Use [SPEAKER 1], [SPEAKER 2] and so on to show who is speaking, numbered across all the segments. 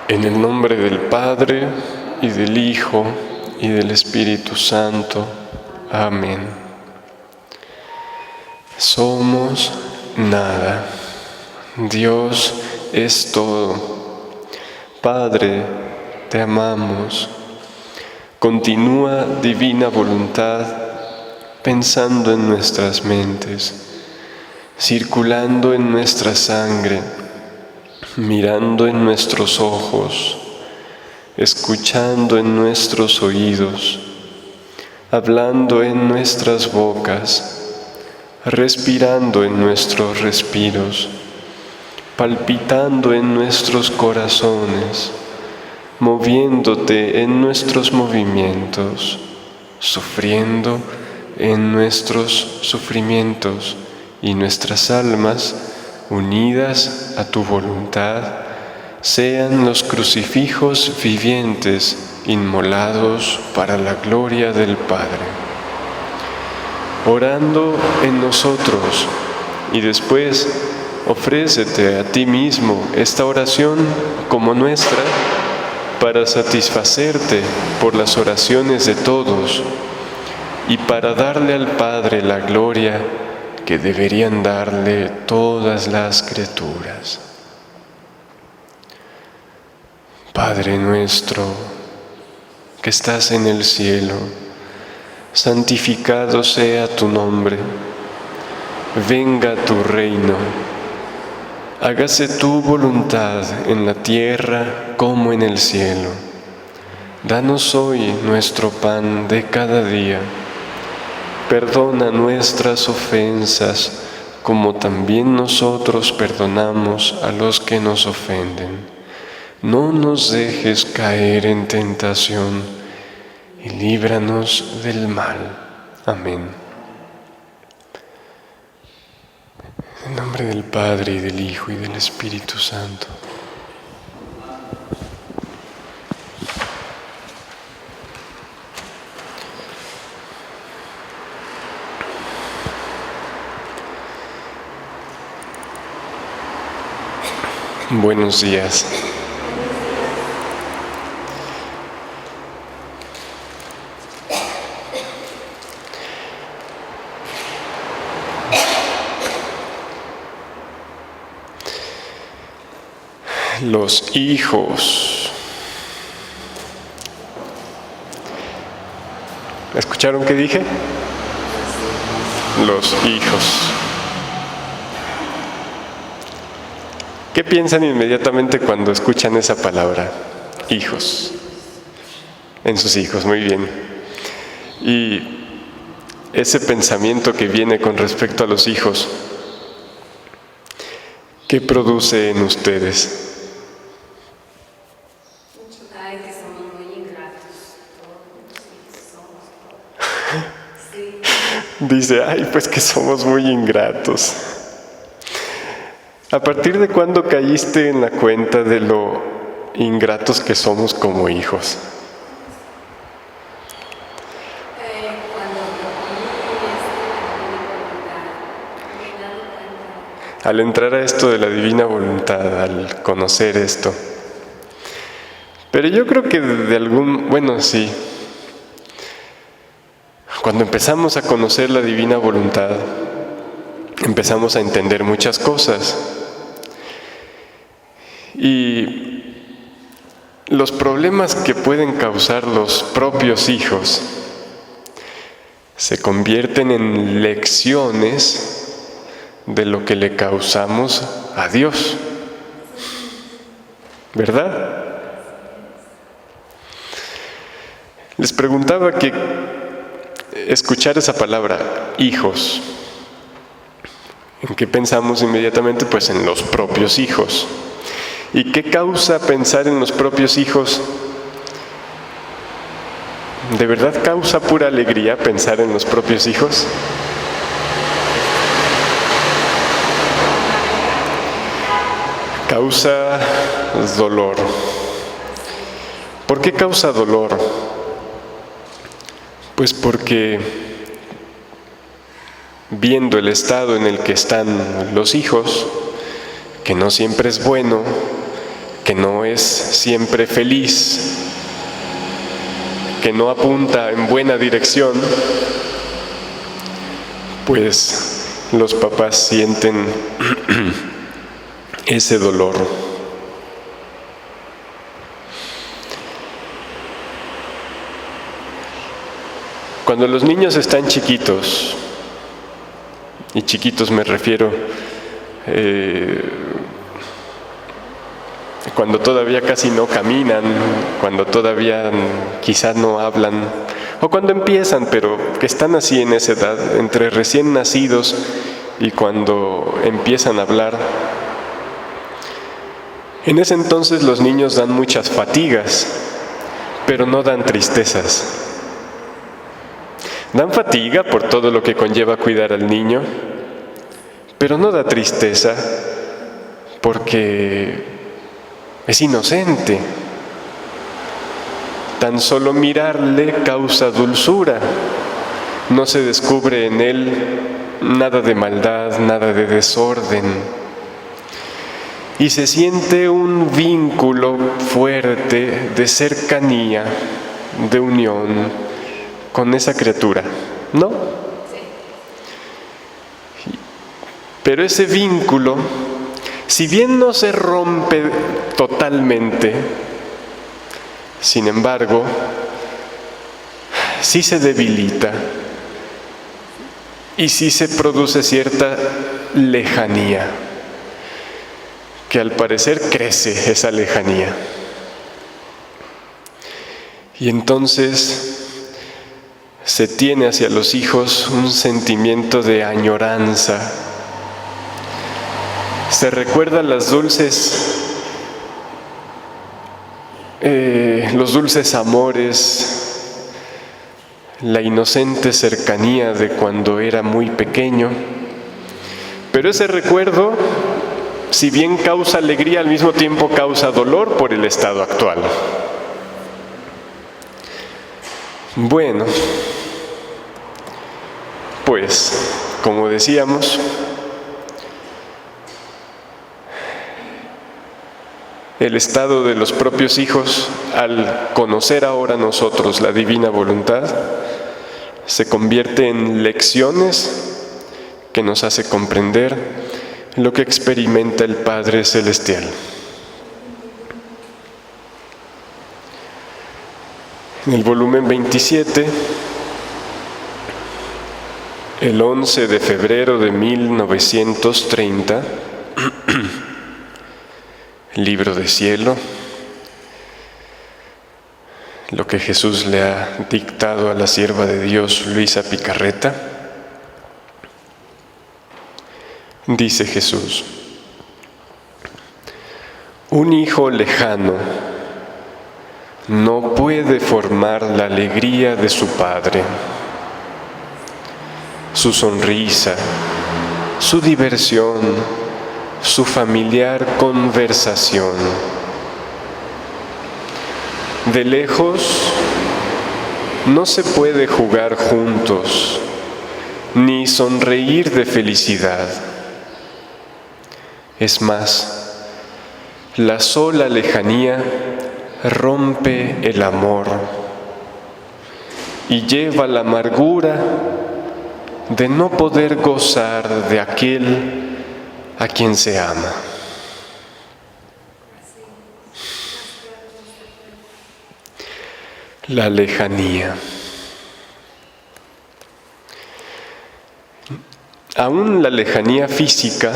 [SPEAKER 1] En el nombre del Padre, y del Hijo, y del Espíritu Santo. Amén. Somos nada. Dios es todo. Padre, te amamos. Continúa, divina voluntad, pensando en nuestras mentes, circulando en nuestra sangre, mirando en nuestros ojos, escuchando en nuestros oídos, hablando en nuestras bocas, respirando en nuestros respiros, palpitando en nuestros corazones, moviéndote en nuestros movimientos, sufriendo en nuestros sufrimientos y nuestras almas, unidas a tu voluntad, sean los crucifijos vivientes inmolados para la gloria del Padre. Orando en nosotros y después ofrécete a ti mismo esta oración como nuestra para satisfacerte por las oraciones de todos y para darle al Padre la gloria que deberían darle todas las criaturas. Padre nuestro, que estás en el cielo, santificado sea tu nombre. Venga tu reino. Hágase tu voluntad en la tierra como en el cielo. Danos hoy nuestro pan de cada día. Perdona nuestras ofensas, como también nosotros perdonamos a los que nos ofenden. No nos dejes caer en tentación y líbranos del mal. Amén. En el nombre del Padre, y del Hijo, y del Espíritu Santo. Buenos días. Los hijos. ¿Escucharon qué dije? Los hijos. ¿Qué piensan inmediatamente cuando escuchan esa palabra? Hijos. En sus hijos, muy bien. Y ese pensamiento que viene con respecto a los hijos, ¿qué produce en ustedes?
[SPEAKER 2] Ay, que somos muy ingratos. Sí.
[SPEAKER 1] Dice, ay, pues que somos muy ingratos. ¿A partir de cuándo caíste en la cuenta de lo ingratos que somos como hijos?
[SPEAKER 2] Cuando
[SPEAKER 1] Al entrar a esto de la divina voluntad, al conocer esto. Pero yo creo que sí. Cuando empezamos a conocer la divina voluntad, empezamos a entender muchas cosas. Y los problemas que pueden causar los propios hijos se convierten en lecciones de lo que le causamos a Dios. ¿Verdad? Les preguntaba que escuchar esa palabra, hijos, ¿en qué pensamos inmediatamente? Pues en los propios hijos. ¿Y qué causa pensar en los propios hijos? ¿De verdad causa pura alegría pensar en los propios hijos? Causa dolor. ¿Por qué causa dolor? Pues porque viendo el estado en el que están los hijos, que no siempre es bueno, que que no es siempre feliz, que no apunta en buena dirección, pues los papás sienten ese dolor. Cuando los niños están chiquitos, y chiquitos me refiero cuando todavía casi no caminan, cuando todavía quizás no hablan, o cuando empiezan, pero que están así en esa edad, entre recién nacidos y cuando empiezan a hablar, en ese entonces los niños dan muchas fatigas, pero no dan tristezas. Dan fatiga por todo lo que conlleva cuidar al niño, pero no da tristeza porque es inocente. Tan solo mirarle causa dulzura. No se descubre en él nada de maldad, nada de desorden. Y se siente un vínculo fuerte de cercanía, de unión con esa criatura, ¿no? Pero ese vínculo, si bien no se rompe totalmente, sin embargo, sí se debilita y sí se produce cierta lejanía, que al parecer crece esa lejanía. Y entonces se tiene hacia los hijos un sentimiento de añoranza. Se recuerdan los dulces amores, la inocente cercanía de cuando era muy pequeño. Pero ese recuerdo, si bien causa alegría, al mismo tiempo causa dolor por el estado actual. Bueno, pues, como decíamos, el estado de los propios hijos, al conocer ahora nosotros la divina voluntad, se convierte en lecciones que nos hace comprender lo que experimenta el Padre Celestial. En el volumen 27, el 11 de febrero de 1930, Libro de Cielo, lo que Jesús le ha dictado a la sierva de Dios, Luisa Picarreta, dice Jesús: un hijo lejano no puede formar la alegría de su padre, su sonrisa, su diversión, su familiar conversación. De lejos no se puede jugar juntos, ni sonreír de felicidad. Es más, la sola lejanía rompe el amor y lleva la amargura de no poder gozar de aquel a quien se ama. La lejanía. Aún la lejanía física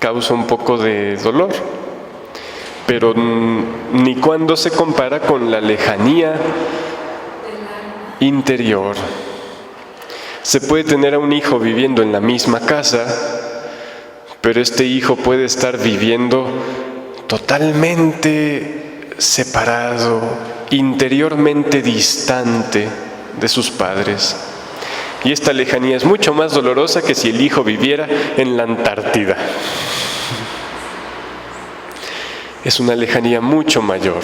[SPEAKER 1] causa un poco de dolor, pero ni cuando se compara con la lejanía interior. Se puede tener a un hijo viviendo en la misma casa, pero este hijo puede estar viviendo totalmente separado, interiormente distante de sus padres. Y esta lejanía es mucho más dolorosa que si el hijo viviera en la Antártida. Es una lejanía mucho mayor.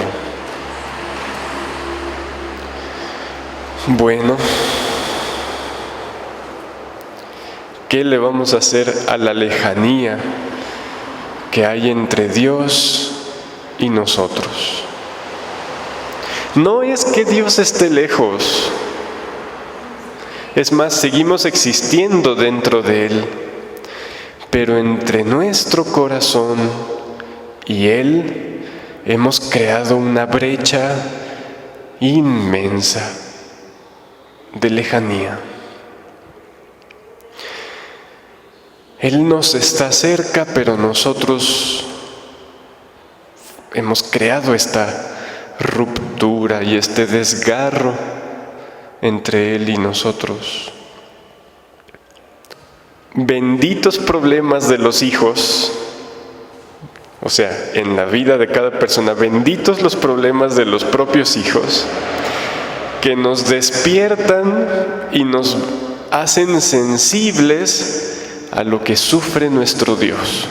[SPEAKER 1] Bueno, ¿qué le vamos a hacer a la lejanía que hay entre Dios y nosotros. No es que Dios esté lejos, es más, seguimos existiendo dentro de Él, pero entre nuestro corazón y Él hemos creado una brecha inmensa de lejanía. Él nos está cerca, pero nosotros hemos creado esta ruptura y este desgarro entre Él y nosotros. Benditos problemas de los hijos, o sea, en la vida de cada persona, benditos los problemas de los propios hijos, que nos despiertan y nos hacen sensibles a lo que sufre nuestro Dios.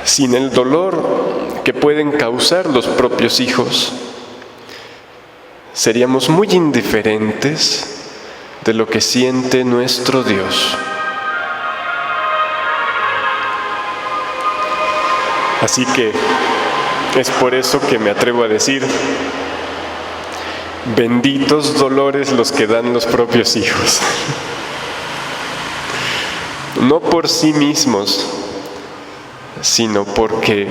[SPEAKER 1] Sin el dolor que pueden causar los propios hijos, seríamos muy indiferentes de lo que siente nuestro Dios. Así que es por eso que me atrevo a decir, benditos dolores los que dan los propios hijos. No por sí mismos, sino porque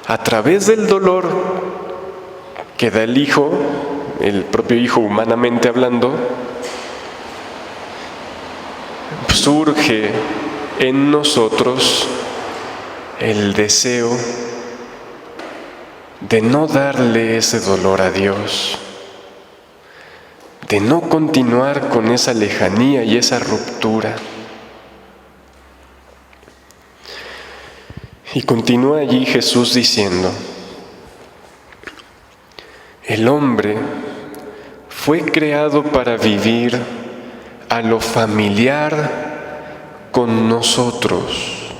[SPEAKER 1] a través del dolor que da el hijo, el propio hijo humanamente hablando, surge en nosotros el deseo de no darle ese dolor a Dios, de no continuar con esa lejanía y esa ruptura. Y continúa allí Jesús diciendo, el hombre fue creado para vivir a lo familiar con nosotros,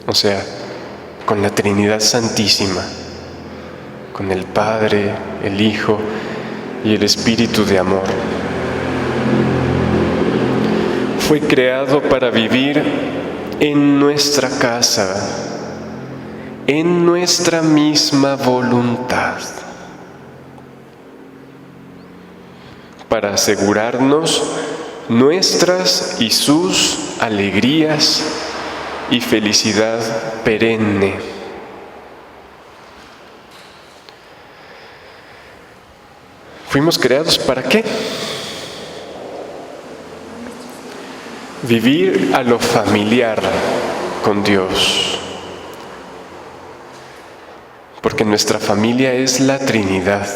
[SPEAKER 1] o sea, con la Trinidad Santísima, con el Padre, el Hijo y el Espíritu de amor. Fue creado para vivir en nuestra casa, en nuestra misma voluntad, para asegurarnos nuestras y sus alegrías y felicidad perenne. ¿Fuimos creados para qué? Vivir a lo familiar con Dios, porque nuestra familia es la Trinidad.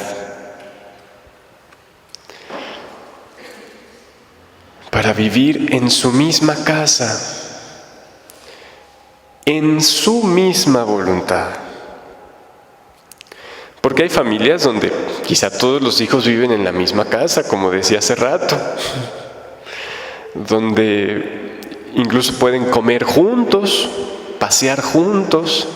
[SPEAKER 1] Para vivir en su misma casa, en su misma voluntad. Porque hay familias donde quizá todos los hijos viven en la misma casa, como decía hace rato, donde incluso pueden comer juntos, pasear juntos,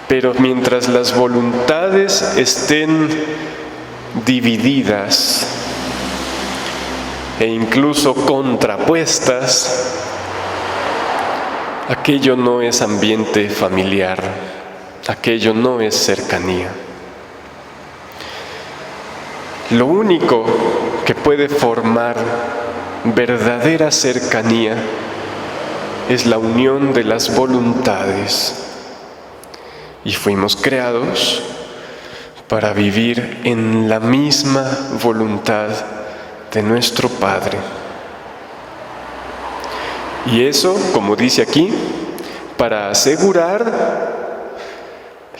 [SPEAKER 1] pero mientras las voluntades estén divididas e incluso contrapuestas, aquello no es ambiente familiar, aquello no es cercanía. Lo único que puede formar verdadera cercanía es la unión de las voluntades. Y fuimos creados para vivir en la misma voluntad de nuestro Padre. Y eso, como dice aquí, para asegurar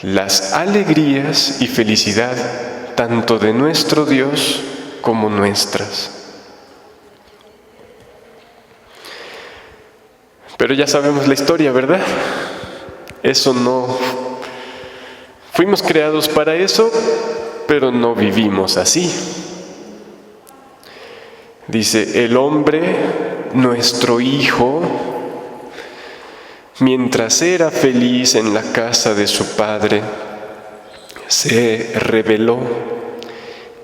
[SPEAKER 1] las alegrías y felicidad tanto de nuestro Dios como nuestras. Pero ya sabemos la historia, ¿verdad? Eso no... Fuimos creados para eso, pero no vivimos así. Dice, el hombre, nuestro hijo, mientras era feliz en la casa de su padre, se rebeló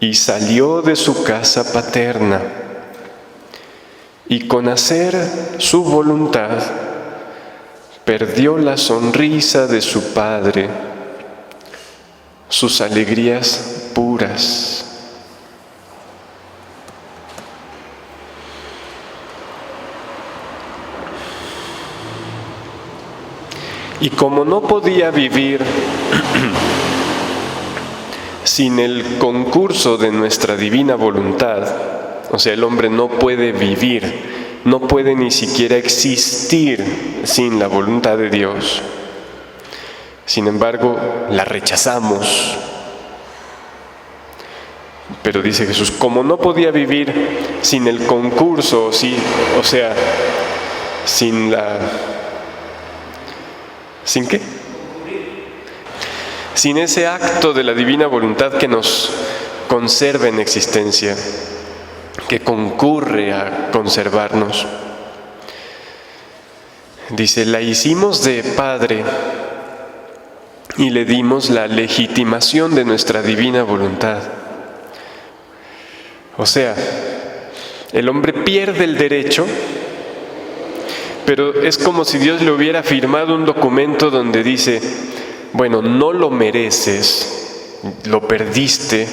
[SPEAKER 1] y salió de su casa paterna, y con hacer su voluntad perdió la sonrisa de su padre, sus alegrías puras. Y como no podía vivir sin el concurso de nuestra divina voluntad, o sea, el hombre no puede vivir, no puede ni siquiera existir sin la voluntad de Dios. Sin embargo, la rechazamos. Pero dice Jesús, como no podía vivir sin el concurso, sí, o sea, sin la... ¿Sin qué? Sin ese acto de la divina voluntad que nos conserva en existencia, que concurre a conservarnos. Dice, la hicimos de padre y le dimos la legitimación de nuestra divina voluntad. O sea, el hombre pierde el derecho, pero es como si Dios le hubiera firmado un documento donde dice, bueno, no lo mereces, lo perdiste,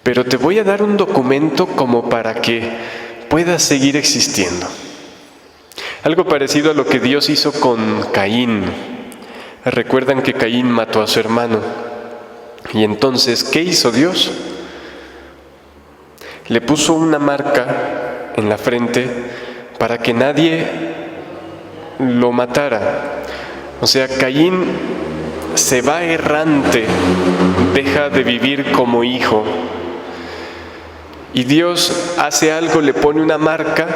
[SPEAKER 1] pero te voy a dar un documento como para que puedas seguir existiendo. Algo parecido a lo que Dios hizo con Caín. Recuerdan que Caín mató a su hermano. Y entonces, ¿qué hizo Dios? Le puso una marca en la frente para que nadie lo matara. O sea, Caín se va errante, deja de vivir como hijo. Y Dios hace algo, le pone una marca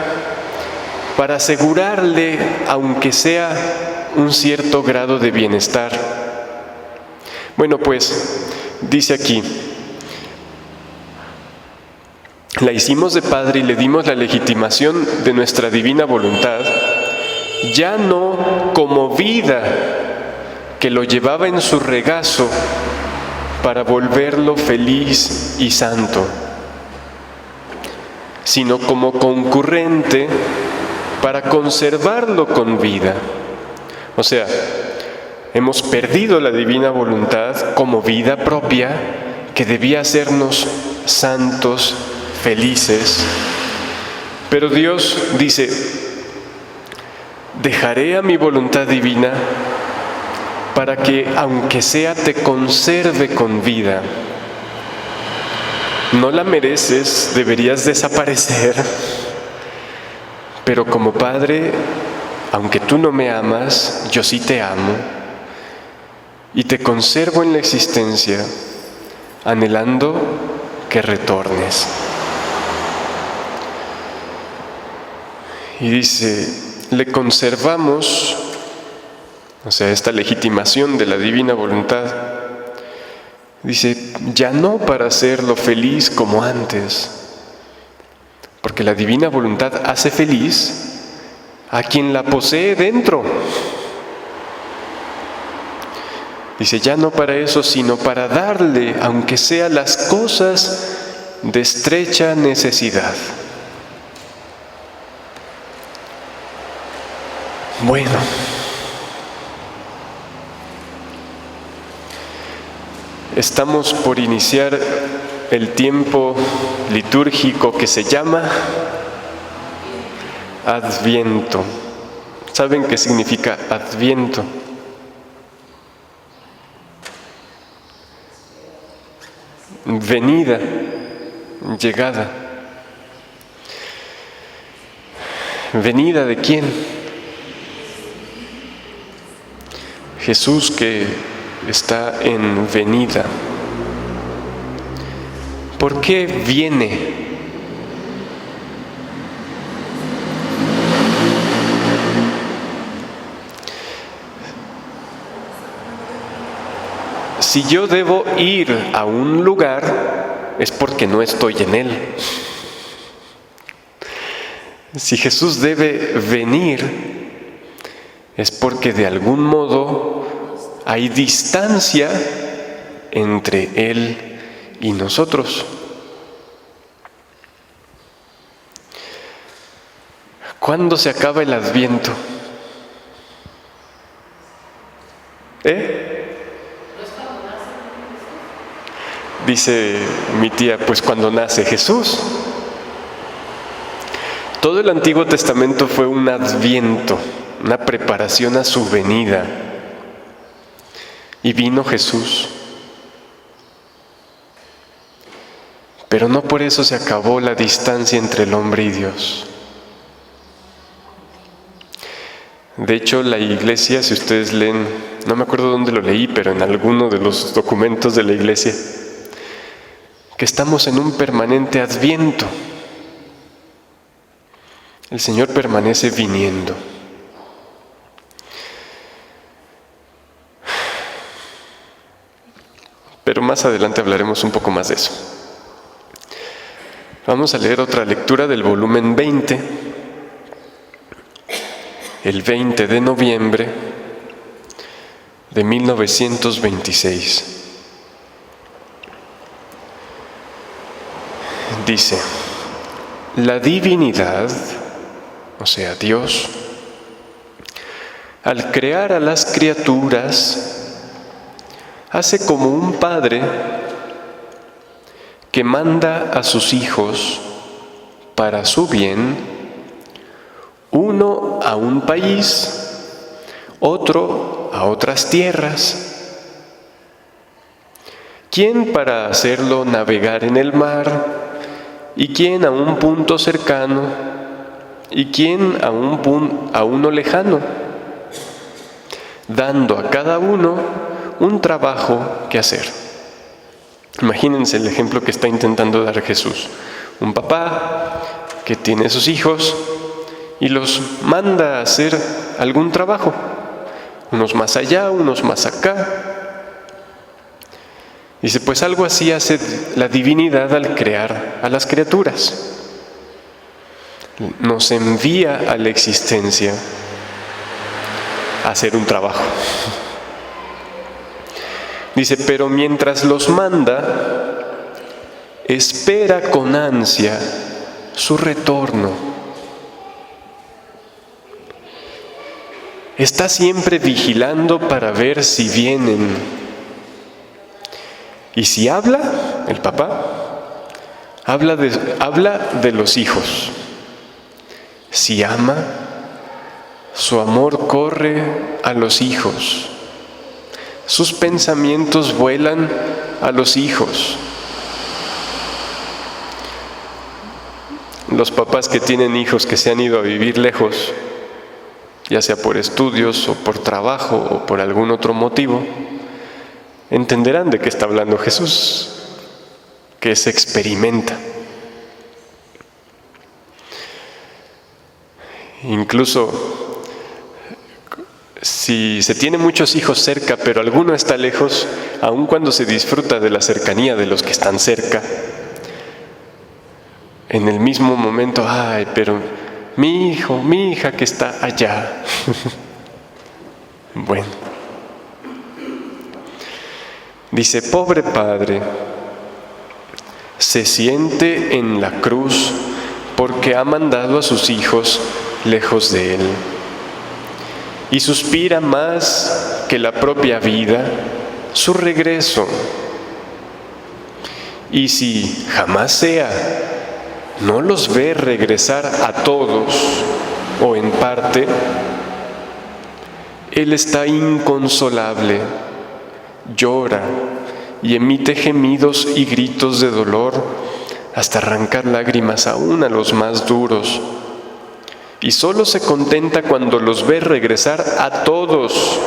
[SPEAKER 1] para asegurarle, aunque sea un cierto grado de bienestar. Bueno, pues, dice aquí, la hicimos de padre y le dimos la legitimación de nuestra divina voluntad, ya no como vida que lo llevaba en su regazo para volverlo feliz y santo, sino como concurrente para conservarlo con vida. O sea, hemos perdido la divina voluntad como vida propia que debía hacernos santos, felices. Pero Dios dice, dejaré a mi voluntad divina para que, aunque sea, te conserve con vida. No la mereces, deberías desaparecer, pero como Padre, aunque tú no me amas, yo sí te amo y te conservo en la existencia, anhelando que retornes. Y dice, le conservamos, o sea, esta legitimación de la divina voluntad, dice, ya no para hacerlo feliz como antes, porque la divina voluntad hace feliz a quien la posee dentro. Dice, ya no para eso, sino para darle, aunque sea las cosas de estrecha necesidad. Bueno, estamos por iniciar el tiempo litúrgico que se llama Adviento. ¿Saben qué significa Adviento? Venida, llegada. ¿Venida de quién? Jesús, que está en venida. ¿Por qué viene? Si yo debo ir a un lugar, es porque no estoy en él. Si Jesús debe venir, es porque de algún modo hay distancia entre Él y nosotros. ¿Cuándo se acaba el Adviento? Dice mi tía, pues cuando nace Jesús. Todo el Antiguo Testamento fue un adviento, una preparación a su venida. Y vino Jesús. Pero no por eso se acabó la distancia entre el hombre y Dios. De hecho, la iglesia, si ustedes leen, no me acuerdo dónde lo leí, pero en alguno de los documentos de la iglesia, que estamos en un permanente adviento. El Señor permanece viniendo. Pero más adelante hablaremos un poco más de eso. Vamos a leer otra lectura del volumen 20, el 20 de noviembre de 1926. Dice: la divinidad, o sea, Dios, al crear a las criaturas, hace como un padre que manda a sus hijos para su bien, uno a un país, otro a otras tierras, quien para hacerlo navegar en el mar, y quien a un punto cercano, y quien a uno lejano, dando a cada uno un trabajo que hacer. Imagínense el ejemplo que está intentando dar Jesús. Un papá que tiene a sus hijos y los manda a hacer algún trabajo, unos más allá, unos más acá. Dice, pues algo así hace la divinidad al crear a las criaturas. Nos envía a la existencia a hacer un trabajo. Dice, pero mientras los manda, espera con ansia su retorno. Está siempre vigilando para ver si vienen. Y si habla, el papá, habla de los hijos. Si ama, su amor corre a los hijos. Sus pensamientos vuelan a los hijos. Los papás que tienen hijos que se han ido a vivir lejos, ya sea por estudios o por trabajo o por algún otro motivo, entenderán de qué está hablando Jesús, que se experimenta. Incluso si se tiene muchos hijos cerca, pero alguno está lejos, aun cuando se disfruta de la cercanía de los que están cerca, en el mismo momento, ay, pero mi hijo, mi hija que está allá. Bueno. Dice, pobre padre, se siente en la cruz porque ha mandado a sus hijos lejos de él. Y suspira más que la propia vida su regreso. Y si jamás sea, no los ve regresar a todos o en parte, él está inconsolable, llora y emite gemidos y gritos de dolor hasta arrancar lágrimas aún a los más duros. Y solo se contenta cuando los ve regresar a todos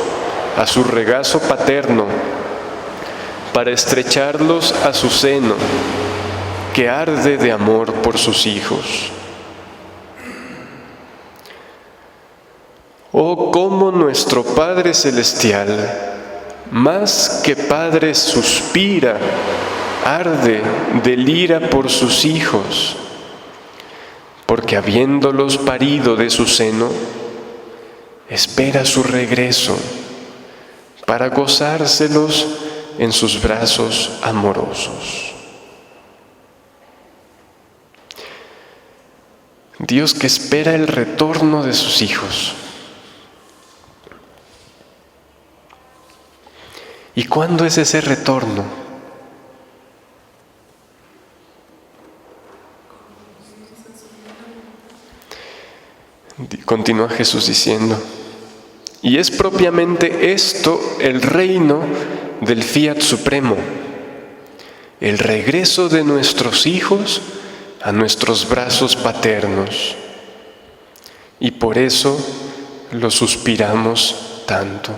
[SPEAKER 1] a su regazo paterno para estrecharlos a su seno, que arde de amor por sus hijos. Oh, cómo nuestro Padre Celestial, más que Padre, suspira, arde, delira por sus hijos, porque habiéndolos parido de su seno, espera su regreso para gozárselos en sus brazos amorosos. Dios que espera el retorno de sus hijos. ¿Y cuándo es ese retorno? Continúa Jesús diciendo, y es propiamente esto el reino del Fiat Supremo, el regreso de nuestros hijos a nuestros brazos paternos. Y por eso lo suspiramos tanto.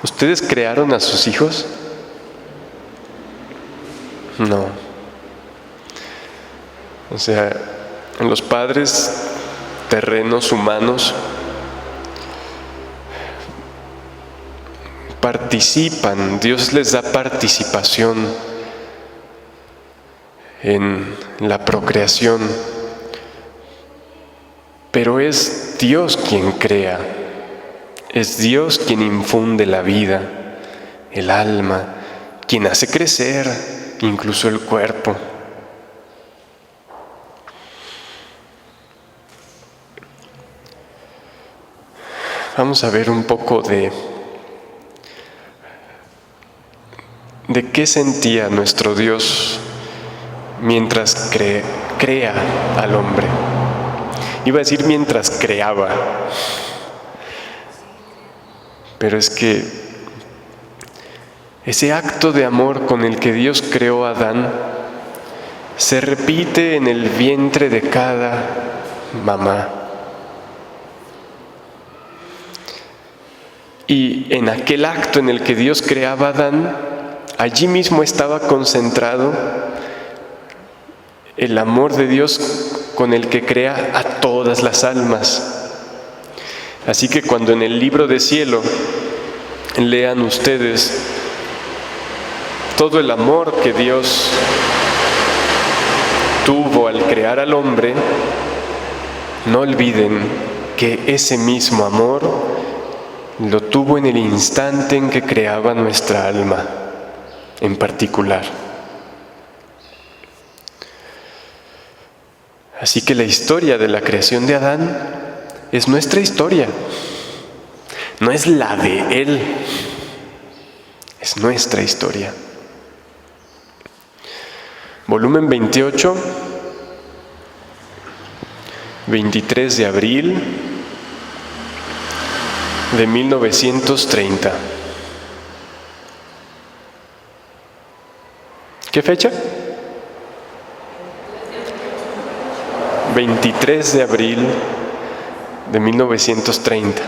[SPEAKER 1] ¿Ustedes crearon a sus hijos? No. O sea, los padres terrenos, humanos, participan, Dios les da participación en la procreación, pero es Dios quien crea, es Dios quien infunde la vida, el alma, quien hace crecer incluso el cuerpo. Vamos a ver un poco de qué sentía nuestro Dios mientras crea al hombre. Iba a decir mientras creaba, pero es que ese acto de amor con el que Dios creó a Adán se repite en el vientre de cada mamá. Y en aquel acto en el que Dios creaba a Adán, allí mismo estaba concentrado el amor de Dios con el que crea a todas las almas. Así que cuando en el libro de cielo lean ustedes todo el amor que Dios tuvo al crear al hombre, no olviden que ese mismo amor lo tuvo en el instante en que creaba nuestra alma en particular. Así que la historia de la creación de Adán es nuestra historia, no es la de él, es nuestra historia. Volumen 28, 23 de abril de 1930. ¿Qué fecha? 23 de abril de 1930.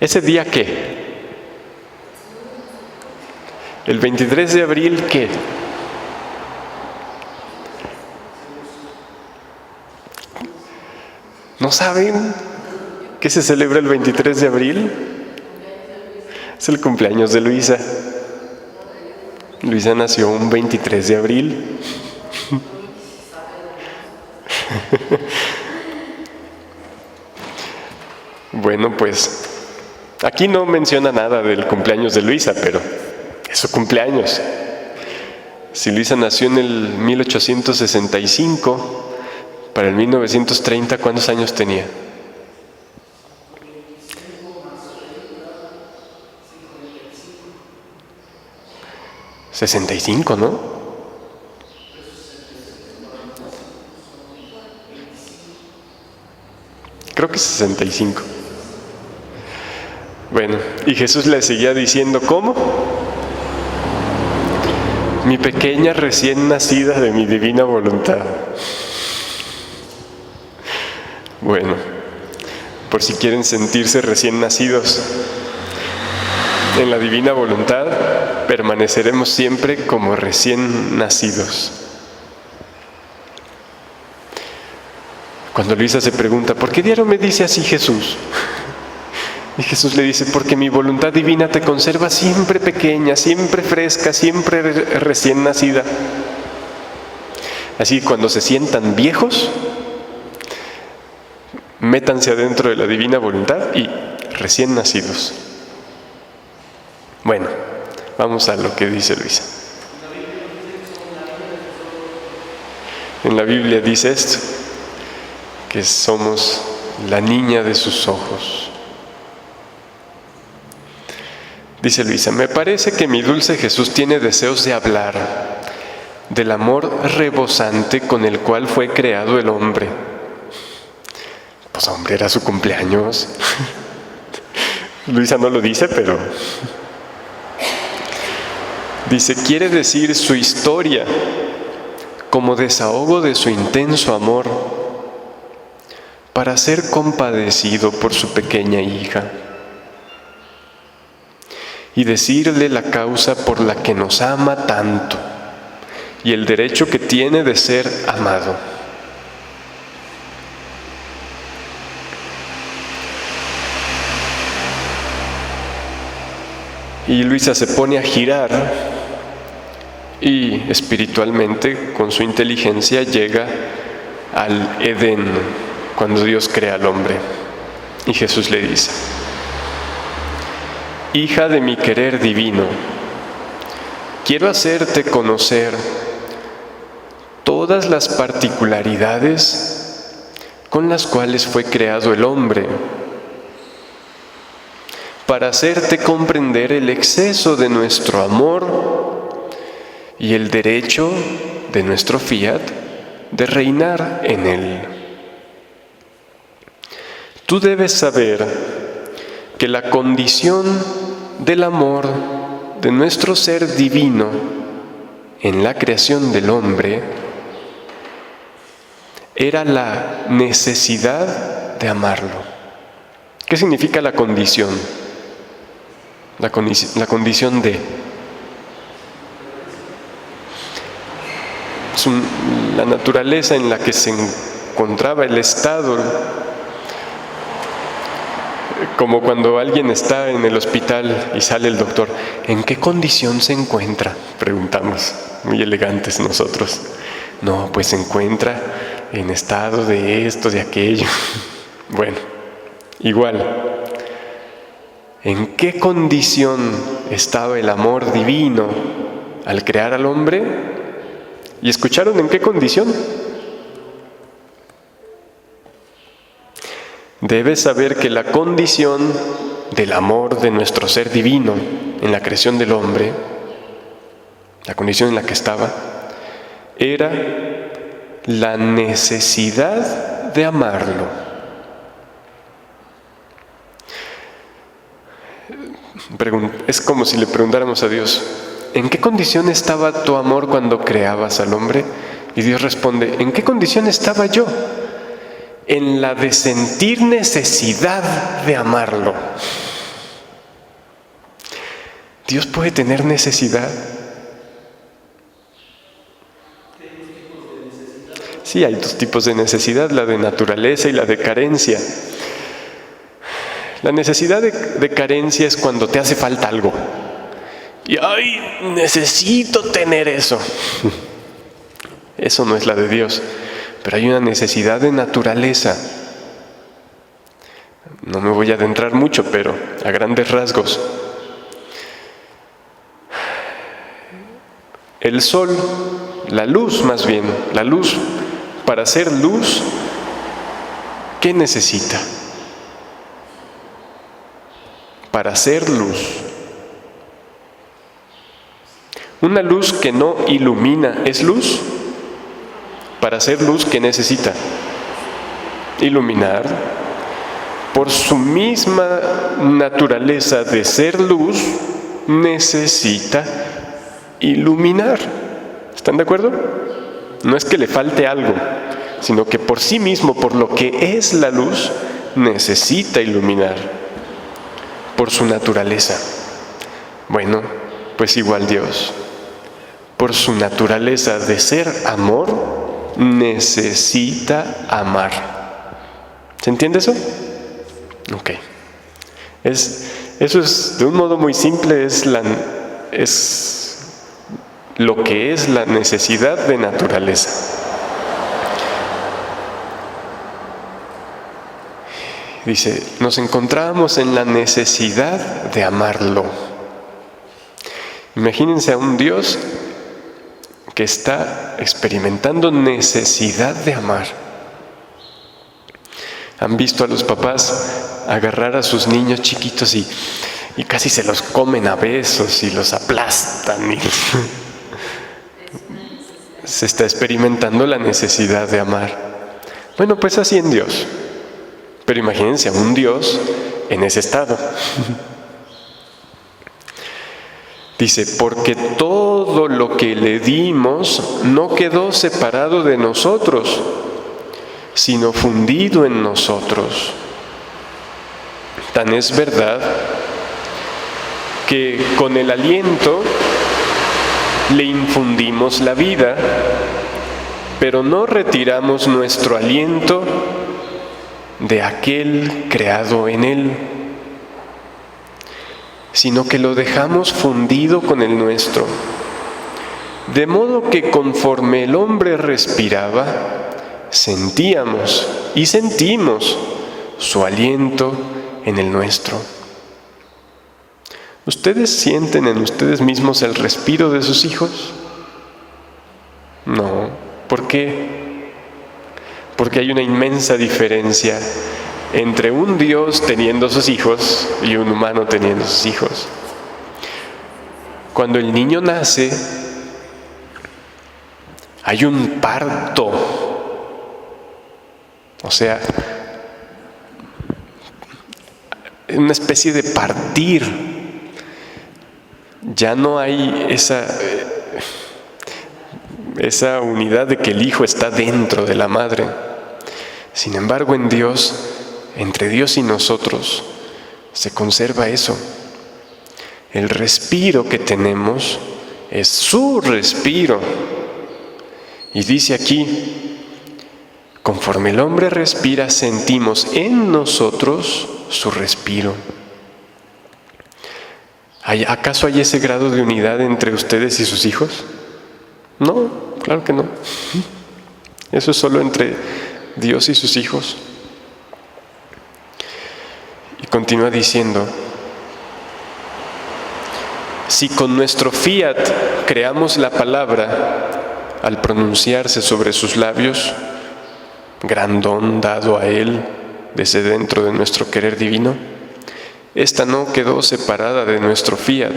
[SPEAKER 1] ¿Ese día qué? ¿El 23 de abril qué? ¿No saben qué se celebra el 23 de abril? Es el cumpleaños de Luisa. Luisa nació un 23 de abril. Bueno, pues aquí no menciona nada del cumpleaños de Luisa, pero es su cumpleaños. Si Luisa nació en el 1865, para el 1930, ¿cuántos años tenía? 65, ¿no? Creo que 65. Bueno, y Jesús le seguía diciendo, ¿cómo? Mi pequeña recién nacida de mi divina voluntad. Bueno, por si quieren sentirse recién nacidos en la divina voluntad, permaneceremos siempre como recién nacidos. Cuando Luisa se pregunta, ¿por qué diario me dice así Jesús? Y Jesús le dice, porque mi voluntad divina te conserva siempre pequeña, siempre fresca, siempre recién nacida. Así que cuando se sientan viejos, métanse adentro de la divina voluntad y recién nacidos. Bueno, vamos a lo que dice Luisa. en la Biblia dice esto, que somos la niña de sus ojos. Dice Luisa, me parece que mi dulce Jesús tiene deseos de hablar del amor rebosante con el cual fue creado el hombre. Pues hombre, era su cumpleaños. Luisa no lo dice, pero dice, quiere decir su historia como desahogo de su intenso amor para ser compadecido por su pequeña hija y decirle la causa por la que nos ama tanto y el derecho que tiene de ser amado. Y Luisa se pone a girar y espiritualmente, con su inteligencia, llega al Edén, cuando Dios crea al hombre. Y Jesús le dice, hija de mi querer divino, quiero hacerte conocer todas las particularidades con las cuales fue creado el hombre, para hacerte comprender el exceso de nuestro amor y el derecho de nuestro fiat de reinar en él. Tú debes saber que la condición del amor de nuestro ser divino en la creación del hombre era la necesidad de amarlo. ¿Qué significa la condición? La condición de... Es la naturaleza en la que se encontraba el estado. Como cuando alguien está en el hospital y sale el doctor, ¿en qué condición se encuentra? Preguntamos, muy elegantes nosotros. No, pues se encuentra en estado de esto, de aquello. Bueno, igual. ¿En qué condición estaba el amor divino al crear al hombre? ¿Y escucharon en qué condición? Debes saber que la condición del amor de nuestro ser divino en la creación del hombre, la condición en la que estaba, era la necesidad de amarlo. Es como si le preguntáramos a Dios, ¿en qué condición estaba tu amor cuando creabas al hombre? Y Dios responde, ¿en qué condición estaba yo? En la de sentir necesidad de amarlo. ¿Dios puede tener necesidad? Sí, hay dos tipos de necesidad, la de naturaleza y la de carencia. La necesidad de carencia es cuando te hace falta algo. Y ¡ay! Necesito tener eso. Eso no es la de Dios. Pero hay una necesidad de naturaleza. No me voy a adentrar mucho, pero a grandes rasgos. El sol, la luz más bien, la luz, para ser luz, ¿qué necesita? Para ser luz. Una luz que no ilumina, ¿es luz? Para ser luz, ¿qué necesita? Iluminar. Por su misma naturaleza de ser luz, necesita iluminar. ¿Están de acuerdo? No es que le falte algo, sino que por sí mismo, por lo que es la luz, necesita iluminar. Por su naturaleza. Bueno, pues igual Dios, por su naturaleza de ser amor, necesita amar. ¿Se entiende eso? Ok. Eso es, de un modo muy simple, es lo que es la necesidad de naturaleza. Dice, nos encontramos en la necesidad de amarlo. Imagínense a un Dios que está experimentando necesidad de amar. ¿Han visto a los papás agarrar a sus niños chiquitos y casi se los comen a besos y los aplastan? Se está experimentando la necesidad de amar. Bueno, pues así en Dios. Pero imagínense a un Dios en ese estado. Dice, porque todo lo que le dimos no quedó separado de nosotros, sino fundido en nosotros. Tan es verdad que con el aliento le infundimos la vida, pero no retiramos nuestro aliento de aquel creado en él, sino que lo dejamos fundido con el nuestro. De modo que conforme el hombre respiraba, sentíamos y sentimos su aliento en el nuestro. ¿Ustedes sienten en ustedes mismos el respiro de sus hijos? No. ¿Por qué? Porque hay una inmensa diferencia entre un Dios teniendo sus hijos y un humano teniendo sus hijos. Cuando el niño nace, hay un parto. O sea, una especie de partir. Ya no hay esa unidad de que el hijo está dentro de la madre. Sin embargo, en Dios, entre Dios y nosotros, se conserva eso. El respiro que tenemos es su respiro. Y dice aquí, conforme el hombre respira, sentimos en nosotros su respiro. ¿Acaso hay ese grado de unidad entre ustedes y sus hijos? No, claro que no. Eso es solo entre Dios y sus hijos. Y continúa diciendo, si con nuestro fiat creamos la palabra al pronunciarse sobre sus labios, gran don dado a Él desde dentro de nuestro querer divino, esta no quedó separada de nuestro fiat.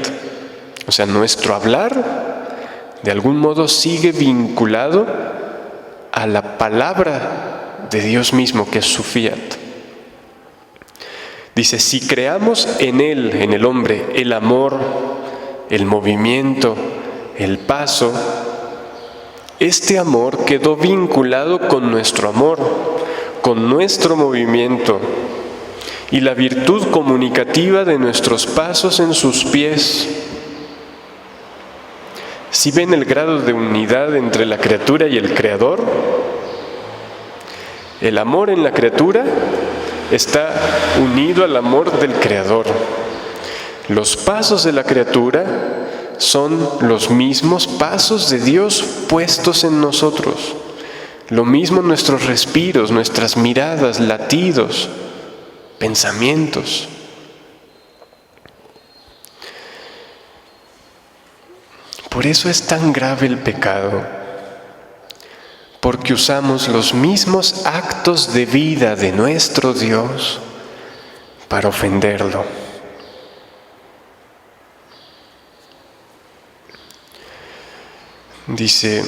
[SPEAKER 1] O sea, nuestro hablar de algún modo sigue vinculado a la palabra de Dios mismo, que es su fiat. Dice, si creamos en Él, en el hombre, el amor, el movimiento, el paso, este amor quedó vinculado con nuestro amor, con nuestro movimiento y la virtud comunicativa de nuestros pasos en sus pies. ¿Sí ven el grado de unidad entre la criatura y el Creador? El amor en la criatura está unido al amor del Creador. Los pasos de la criatura son los mismos pasos de Dios puestos en nosotros. Lo mismo nuestros respiros, nuestras miradas, latidos, pensamientos. Por eso es tan grave el pecado, porque usamos los mismos actos de vida de nuestro Dios para ofenderlo. Dice,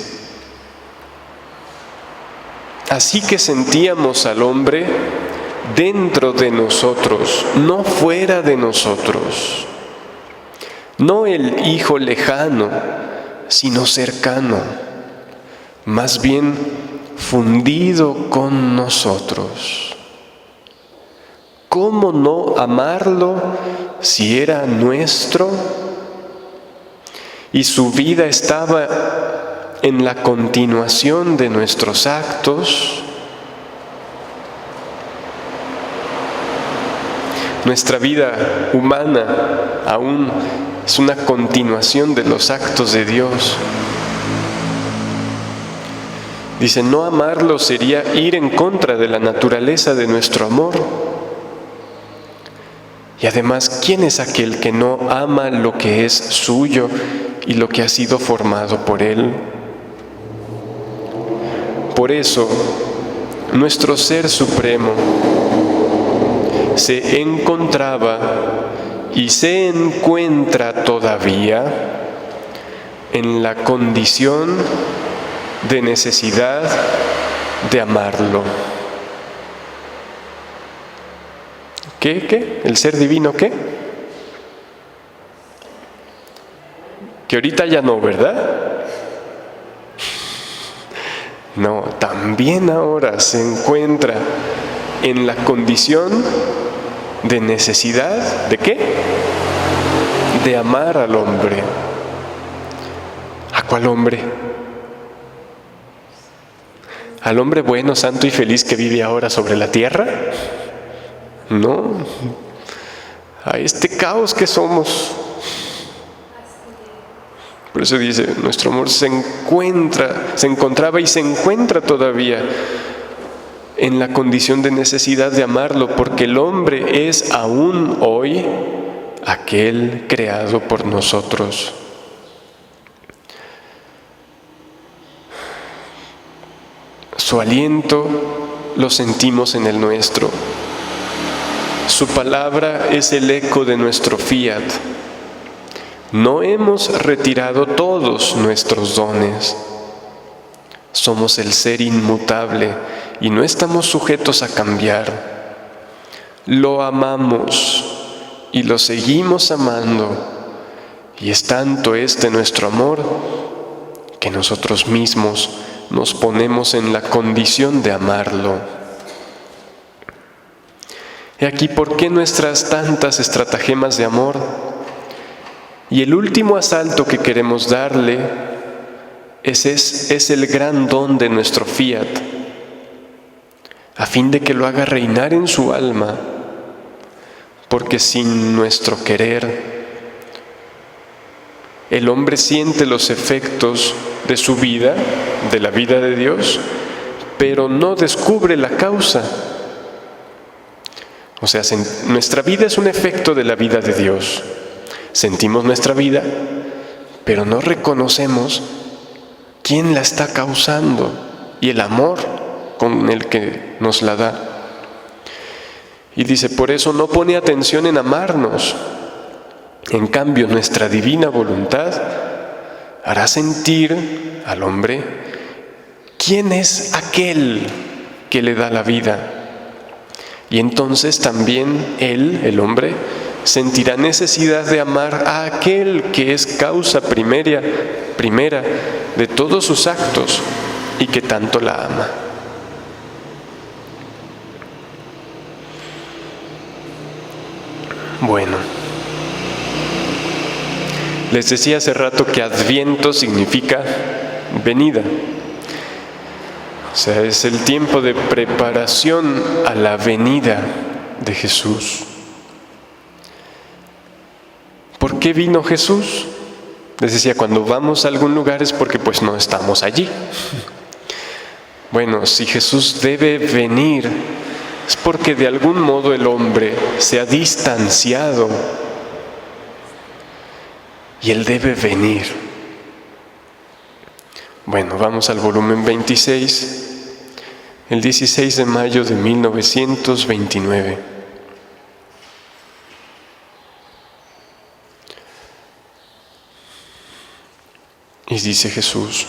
[SPEAKER 1] así que sentíamos al hombre dentro de nosotros, no fuera de nosotros. No el hijo lejano, sino cercano, más bien fundido con nosotros. ¿Cómo no amarlo si era nuestro? Y su vida estaba en la continuación de nuestros actos. Nuestra vida humana aún es una continuación de los actos de Dios. Dice, no amarlo sería ir en contra de la naturaleza de nuestro amor. Y además, ¿quién es aquel que no ama lo que es suyo y lo que ha sido formado por Él? Por eso, nuestro Ser Supremo se encontraba y se encuentra todavía en la condición de necesidad de amarlo. ¿Qué? ¿El ser divino qué? Que ahorita ya no, ¿verdad? No, también ahora se encuentra en la condición de necesidad, ¿de qué? De amar al hombre. ¿A cuál hombre? ¿Al hombre bueno, santo y feliz que vive ahora sobre la tierra? No, a este caos que somos. Por eso dice, nuestro amor se encontraba y se encuentra todavía en la condición de necesidad de amarlo, porque el hombre es aún hoy aquel creado por nosotros. Su aliento lo sentimos en el nuestro. Su palabra es el eco de nuestro fiat. No hemos retirado todos nuestros dones. Somos el ser inmutable y no estamos sujetos a cambiar. Lo amamos y lo seguimos amando. Y es tanto nuestro amor que nosotros mismos nos ponemos en la condición de amarlo. Y aquí, ¿por qué nuestras tantas estratagemas de amor? Y el último asalto que queremos darle es el gran don de nuestro fiat, a fin de que lo haga reinar en su alma, porque sin nuestro querer, el hombre siente los efectos de su vida, de la vida de Dios, pero no descubre la causa. O sea, nuestra vida es un efecto de la vida de Dios. Sentimos nuestra vida, pero no reconocemos quién la está causando y el amor con el que nos la da. Y dice, por eso no pone atención en amarnos. En cambio, nuestra divina voluntad hará sentir al hombre quién es aquel que le da la vida. Y entonces también él, el hombre, sentirá necesidad de amar a aquel que es causa primera de todos sus actos y que tanto la ama. Bueno, les decía hace rato que Adviento significa venida. O sea, es el tiempo de preparación a la venida de Jesús. ¿Por qué vino Jesús? Les decía, cuando vamos a algún lugar es porque pues no estamos allí. Bueno, si Jesús debe venir, es porque de algún modo el hombre se ha distanciado y Él debe venir. Bueno, vamos al volumen 26, el 16 de mayo de 1929. Y dice Jesús: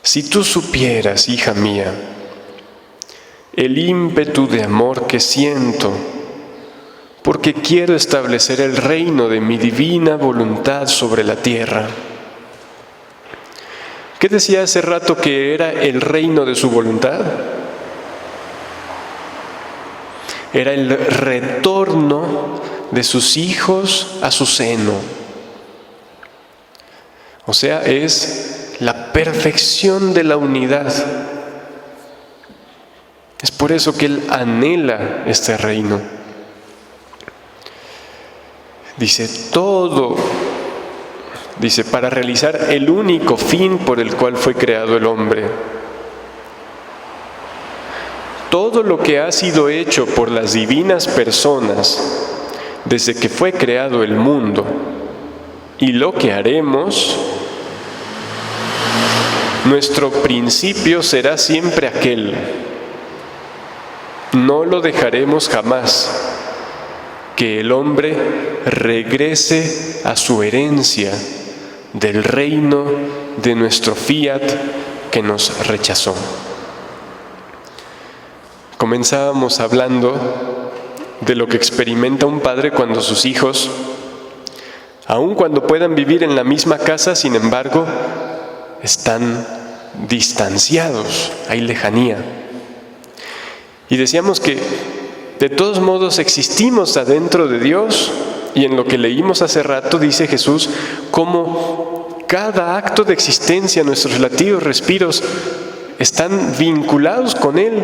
[SPEAKER 1] si tú supieras, hija mía, el ímpetu de amor que siento, porque quiero establecer el reino de mi divina voluntad sobre la tierra. ¿Qué decía hace rato que era el reino de su voluntad? Era el retorno de sus hijos a su seno. O sea, es la perfección de la unidad. Es por eso que Él anhela este reino. Dice, para realizar el único fin por el cual fue creado el hombre. Todo lo que ha sido hecho por las divinas personas desde que fue creado el mundo y lo que haremos nuestro principio será siempre aquel. No lo dejaremos jamás, que el hombre regrese a su herencia del reino de nuestro fiat que nos rechazó. Comenzábamos hablando de lo que experimenta un padre cuando sus hijos, aun cuando puedan vivir en la misma casa, sin embargo, están distanciados, hay lejanía. Y decíamos que de todos modos existimos adentro de Dios, y en lo que leímos hace rato dice Jesús cómo cada acto de existencia, nuestros latidos, respiros, están vinculados con Él.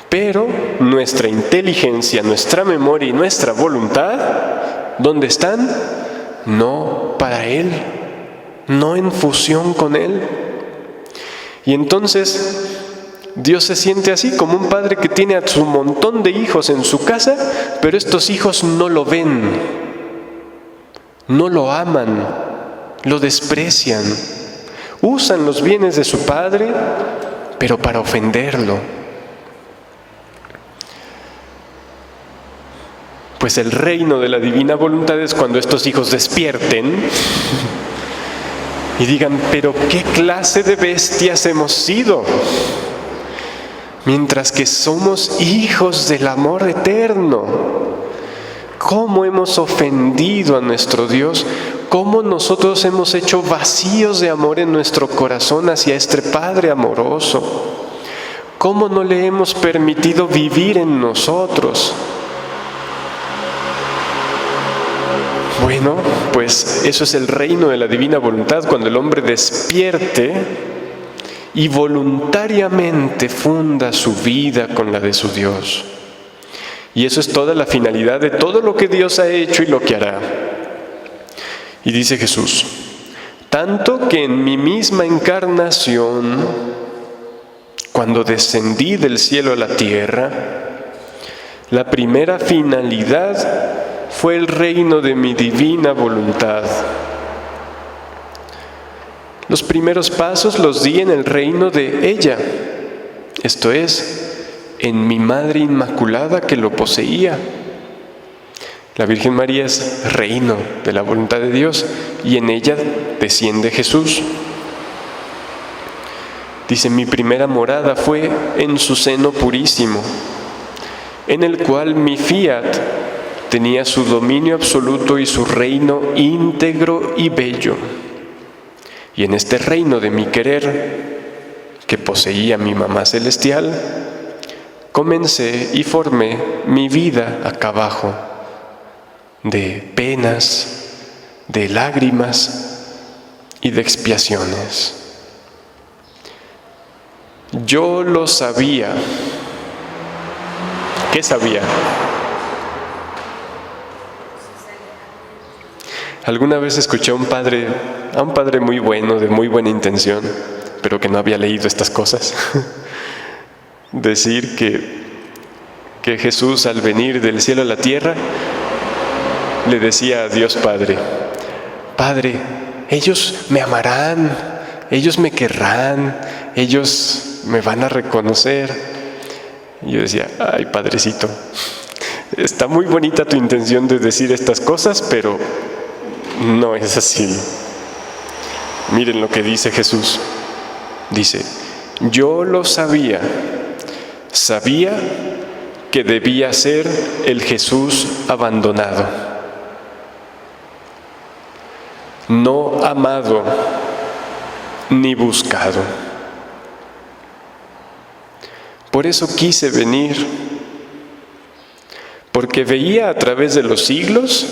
[SPEAKER 1] Pero nuestra inteligencia, nuestra memoria y nuestra voluntad, ¿dónde están? No para Él, no en fusión con Él. Y entonces Dios se siente así, como un padre que tiene a su montón de hijos en su casa, pero estos hijos no lo ven, no lo aman, lo desprecian, usan los bienes de su padre, pero para ofenderlo. Pues el reino de la divina voluntad es cuando estos hijos despierten y digan, pero ¿qué clase de bestias hemos sido? Mientras que somos hijos del amor eterno. ¿Cómo hemos ofendido a nuestro Dios? ¿Cómo nosotros hemos hecho vacíos de amor en nuestro corazón hacia este Padre amoroso? ¿Cómo no le hemos permitido vivir en nosotros? Bueno, pues eso es el reino de la divina voluntad, cuando el hombre despierte y voluntariamente funda su vida con la de su Dios. Y eso es toda la finalidad de todo lo que Dios ha hecho y lo que hará. Y dice Jesús, tanto que en mi misma encarnación, cuando descendí del cielo a la tierra, la primera finalidad fue el reino de mi divina voluntad. Los primeros pasos los di en el reino de ella, esto es, en mi Madre Inmaculada que lo poseía. La Virgen María es reino de la voluntad de Dios y en ella desciende Jesús. Dice, mi primera morada fue en su seno purísimo, en el cual mi fiat tenía su dominio absoluto y su reino íntegro y bello. Y en este reino de mi querer, que poseía mi mamá celestial, comencé y formé mi vida acá abajo, de penas, de lágrimas y de expiaciones. Yo lo sabía. ¿Qué sabía? Alguna vez escuché a un padre muy bueno, de muy buena intención, pero que no había leído estas cosas, decir que Jesús, al venir del cielo a la tierra, le decía a Dios Padre, Padre, ellos me amarán, ellos me querrán, ellos me van a reconocer. Y yo decía, ay, Padrecito, está muy bonita tu intención de decir estas cosas, pero no es así. Miren lo que dice Jesús. Dice, yo lo sabía que debía ser el Jesús abandonado, no amado ni buscado. Por eso quise venir, porque veía a través de los siglos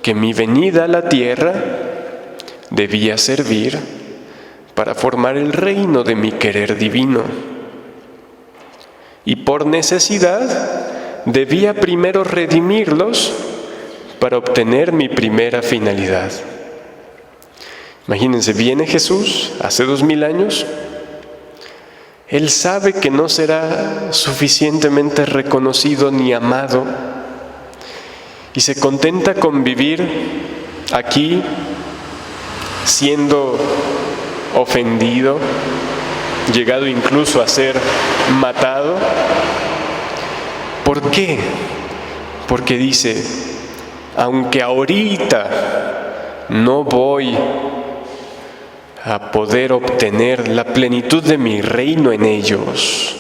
[SPEAKER 1] que mi venida a la tierra debía servir para formar el reino de mi querer divino. Y por necesidad debía primero redimirlos para obtener mi primera finalidad. Imagínense, viene Jesús hace 2000 años. Él sabe que no será suficientemente reconocido ni amado y se contenta con vivir aquí siendo ofendido, llegado incluso a ser matado. ¿Por qué? Porque dice, aunque ahorita no voy a poder obtener la plenitud de mi reino en ellos,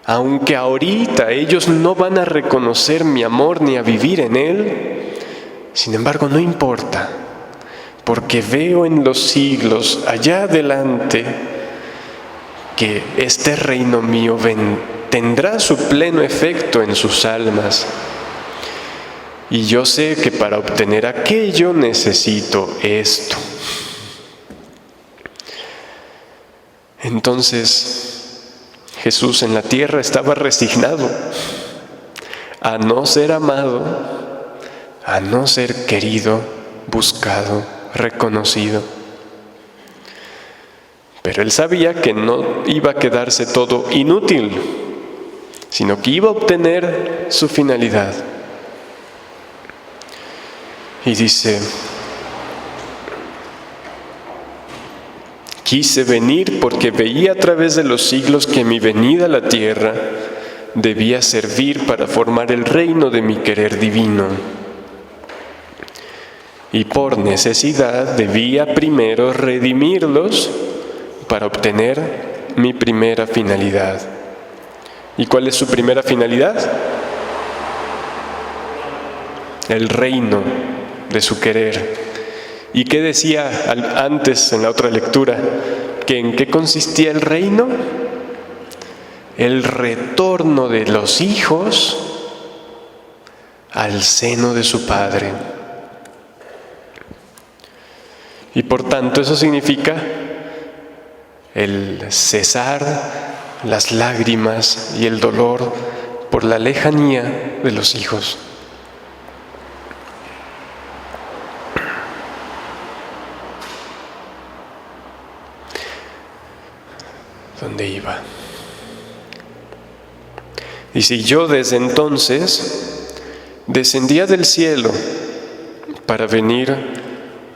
[SPEAKER 1] aunque ahorita ellos no van a reconocer mi amor ni a vivir en él, sin embargo no importa, porque veo en los siglos allá adelante que este reino mío tendrá su pleno efecto en sus almas. Y yo sé que para obtener aquello necesito esto. Entonces, Jesús en la tierra estaba resignado a no ser amado, a no ser querido, buscado, reconocido. Pero él sabía que no iba a quedarse todo inútil, sino que iba a obtener su finalidad. Y dice, quise venir porque veía a través de los siglos que mi venida a la tierra debía servir para formar el reino de mi querer divino. Y por necesidad debía primero redimirlos para obtener mi primera finalidad. ¿Y cuál es su primera finalidad? El reino de su querer. ¿Y qué decía antes en la otra lectura? ¿Que en qué consistía el reino? El retorno de los hijos al seno de su Padre. Y por tanto eso significa el cesar las lágrimas y el dolor por la lejanía de los hijos. ¿Dónde iba? Y si yo desde entonces descendía del cielo para venir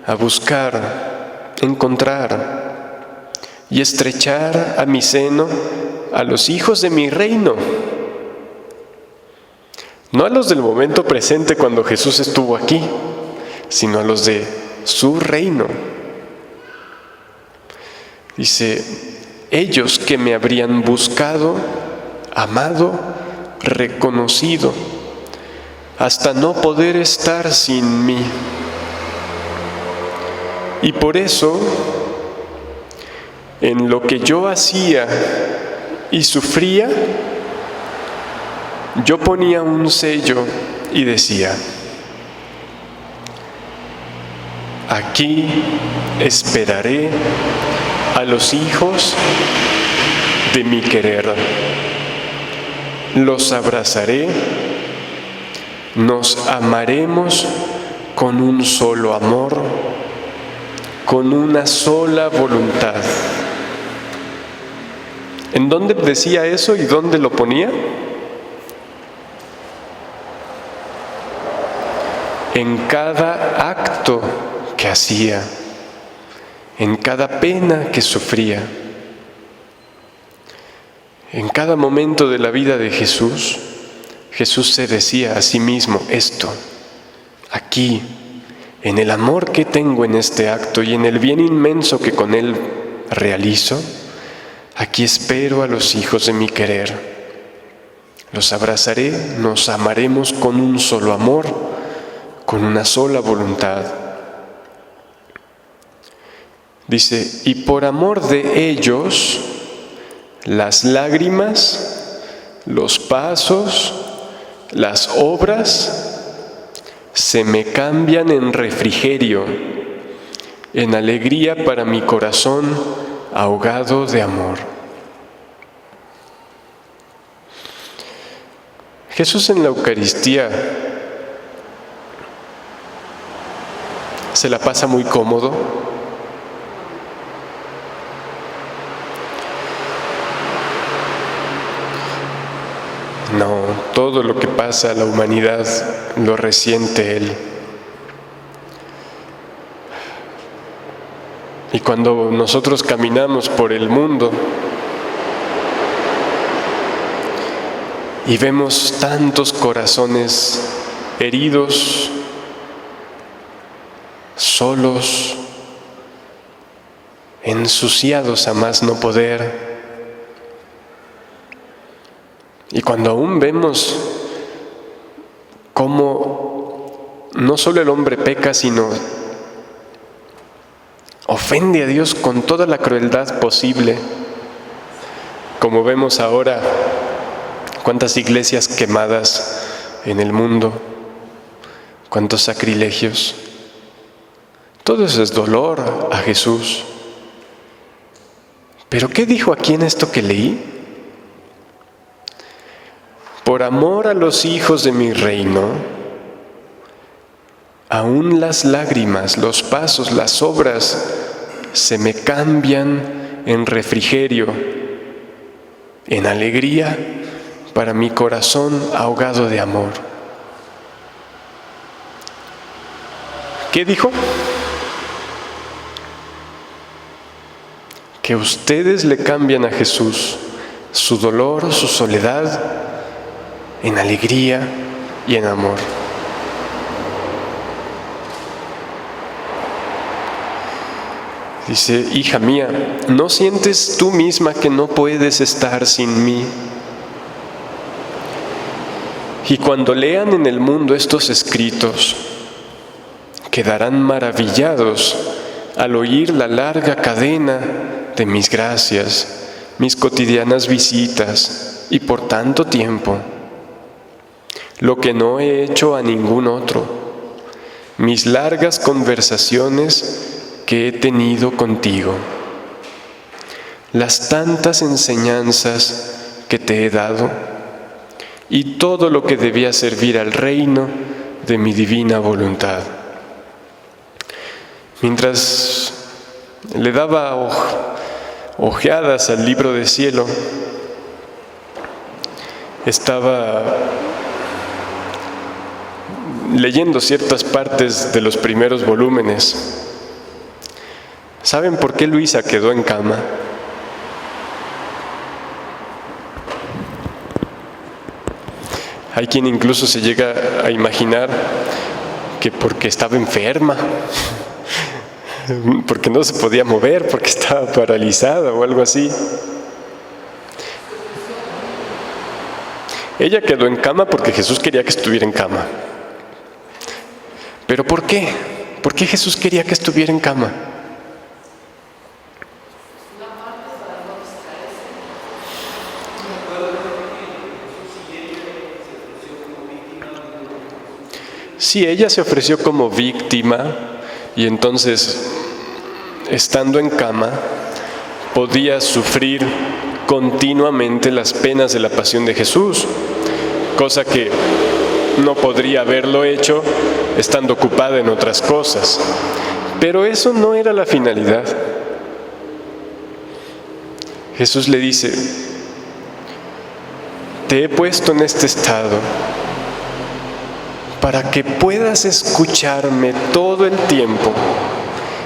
[SPEAKER 1] a buscar, encontrar y estrechar a mi seno a los hijos de mi reino, no a los del momento presente cuando Jesús estuvo aquí, sino a los de su reino. Dice, ellos que me habrían buscado, amado, reconocido, hasta no poder estar sin mí. Y por eso, en lo que yo hacía y sufría, yo ponía un sello y decía, aquí esperaré a los hijos de mi querer. Los abrazaré, nos amaremos con un solo amor, con una sola voluntad. ¿En dónde decía eso y dónde lo ponía? En cada acto que hacía, en cada pena que sufría, en cada momento de la vida de Jesús, Jesús se decía a sí mismo esto, aquí, en el amor que tengo en este acto y en el bien inmenso que con él realizo, aquí espero a los hijos de mi querer. Los abrazaré, nos amaremos con un solo amor, con una sola voluntad. Dice, y por amor de ellos, las lágrimas, los pasos, las obras, se me cambian en refrigerio, en alegría para mi corazón ahogado de amor. Jesús en la Eucaristía se la pasa muy cómodo. No, todo lo que pasa a la humanidad lo resiente Él. Y cuando nosotros caminamos por el mundo y vemos tantos corazones heridos, solos, ensuciados a más no poder, y cuando aún vemos cómo no solo el hombre peca, sino ofende a Dios con toda la crueldad posible, como vemos ahora cuántas iglesias quemadas en el mundo, cuántos sacrilegios. Todo eso es dolor a Jesús. ¿Pero qué dijo aquí en esto que leí? Por amor a los hijos de mi reino, aún las lágrimas, los pasos, las obras se me cambian en refrigerio, en alegría para mi corazón ahogado de amor. ¿Qué dijo? Que ustedes le cambian a Jesús su dolor, su soledad, en alegría y en amor. Dice: hija mía, ¿no sientes tú misma que no puedes estar sin mí? Y cuando lean en el mundo estos escritos, quedarán maravillados al oír la larga cadena de mis gracias, mis cotidianas visitas y por tanto tiempo, lo que no he hecho a ningún otro, mis largas conversaciones que he tenido contigo, las tantas enseñanzas que te he dado y todo lo que debía servir al reino de mi divina voluntad. Mientras le daba ojeadas al libro de cielo, estaba leyendo ciertas partes de los primeros volúmenes. ¿Saben por qué Luisa quedó en cama? Hay quien incluso se llega a imaginar que porque estaba enferma, porque no se podía mover, porque estaba paralizada o algo así. Ella quedó en cama porque Jesús quería que estuviera en cama. ¿Pero por qué? ¿Por qué Jesús quería que estuviera en cama? Sí, ella se ofreció como víctima y entonces, estando en cama, podía sufrir continuamente las penas de la pasión de Jesús, cosa que no podría haberlo hecho estando ocupada en otras cosas. Pero eso no era la finalidad. Jesús le dice: te he puesto en este estado para que puedas escucharme todo el tiempo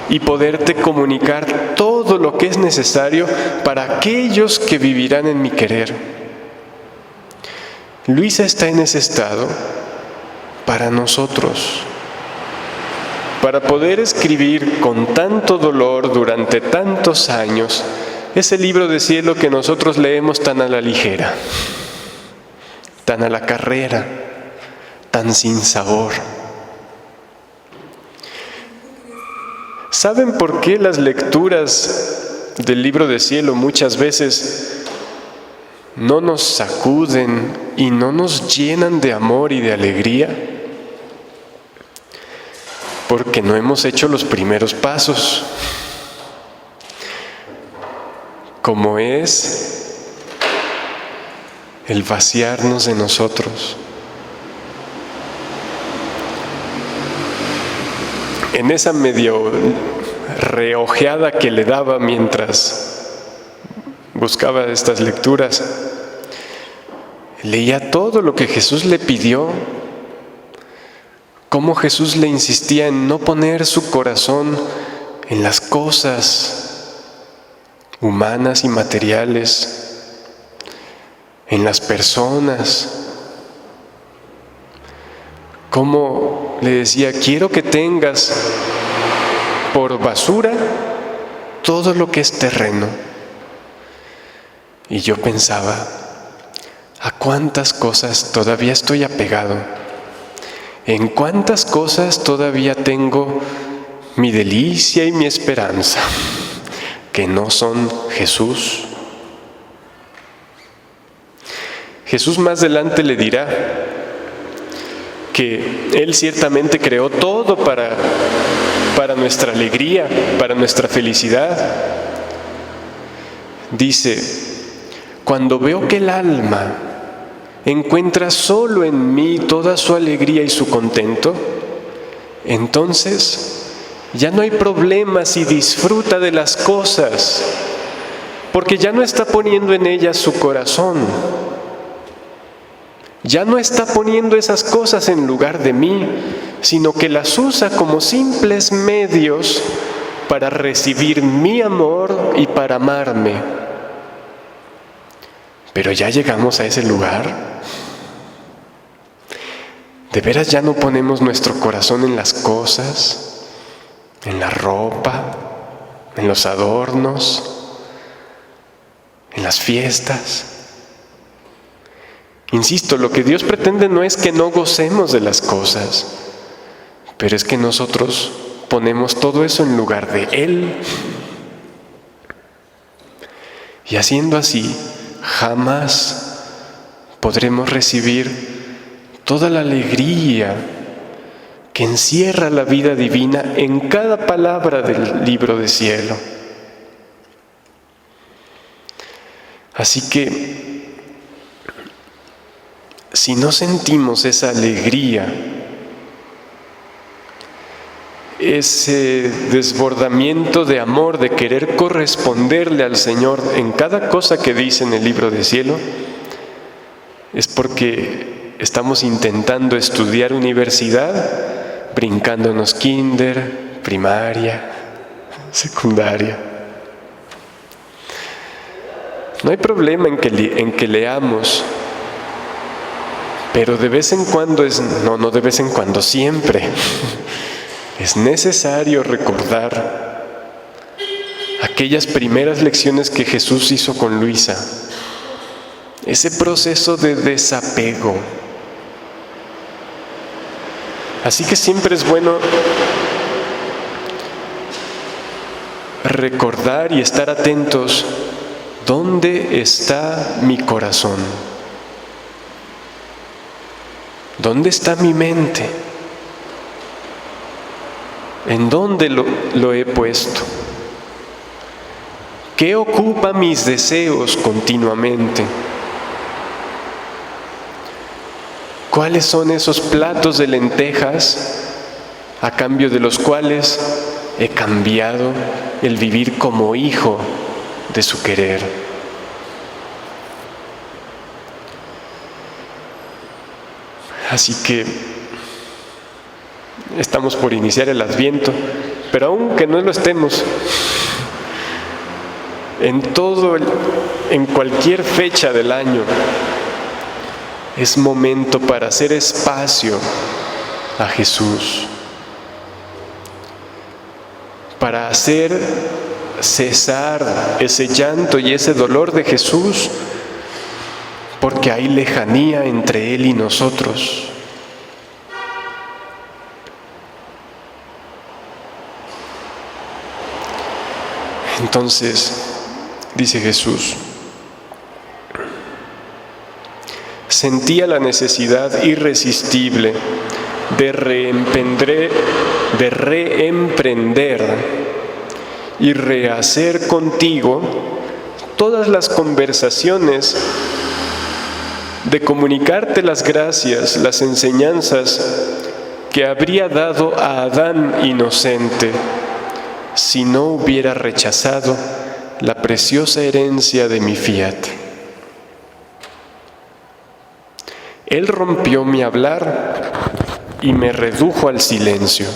[SPEAKER 1] y poderte comunicar todo lo que es necesario para aquellos que vivirán en mi querer. Luisa está en ese estado para nosotros, para poder escribir con tanto dolor durante tantos años ese libro de cielo que nosotros leemos tan a la ligera, tan a la carrera, tan sin sabor. ¿Saben por qué las lecturas del libro de cielo muchas veces no nos sacuden y no nos llenan de amor y de alegría? Porque no hemos hecho los primeros pasos, como es el vaciarnos de nosotros. En esa medio reojeada que le daba mientras buscaba estas lecturas, leía todo lo que Jesús le pidió, cómo Jesús le insistía en no poner su corazón en las cosas humanas y materiales, en las personas. Como le decía, quiero que tengas por basura todo lo que es terreno. Y yo pensaba, ¿a cuántas cosas todavía estoy apegado? ¿En cuántas cosas todavía tengo mi delicia y mi esperanza, que no son Jesús? Jesús más adelante le dirá que Él ciertamente creó todo para nuestra alegría, para nuestra felicidad. Dice, cuando veo que el alma encuentra solo en mí toda su alegría y su contento, entonces ya no hay problema si disfruta de las cosas, porque ya no está poniendo en ellas su corazón. Ya no está poniendo esas cosas en lugar de mí, sino que las usa como simples medios para recibir mi amor y para amarme. Pero ya llegamos a ese lugar. ¿De veras ya no ponemos nuestro corazón en las cosas, en la ropa, en los adornos, en las fiestas? Insisto, lo que Dios pretende no es que no gocemos de las cosas, pero es que nosotros ponemos todo eso en lugar de Él. Y haciendo así, jamás podremos recibir toda la alegría que encierra la vida divina en cada palabra del libro de cielo. Así que, si no sentimos esa alegría, ese desbordamiento de amor, de querer corresponderle al Señor en cada cosa que dice en el libro del cielo, es porque estamos intentando estudiar universidad, brincándonos kinder, primaria, secundaria. No hay problema en que leamos, pero de vez en cuando no de vez en cuando, siempre es necesario recordar aquellas primeras lecciones que Jesús hizo con Luisa, ese proceso de desapego. Así que siempre es bueno recordar y estar atentos. ¿Dónde está mi corazón? ¿Dónde está mi mente? ¿En dónde lo he puesto? ¿Qué ocupa mis deseos continuamente? ¿Cuáles son esos platos de lentejas a cambio de los cuales he cambiado el vivir como hijo de su querer? Así que estamos por iniciar el Adviento, pero aunque no lo estemos, en cualquier fecha del año, es momento para hacer espacio a Jesús, para hacer cesar ese llanto y ese dolor de Jesús, porque hay lejanía entre Él y nosotros. Entonces, dice Jesús, sentía la necesidad irresistible de reemprender y rehacer contigo todas las conversaciones, de comunicarte las gracias, las enseñanzas que habría dado a Adán inocente si no hubiera rechazado la preciosa herencia de mi fiat. Él rompió mi hablar y me redujo al silencio.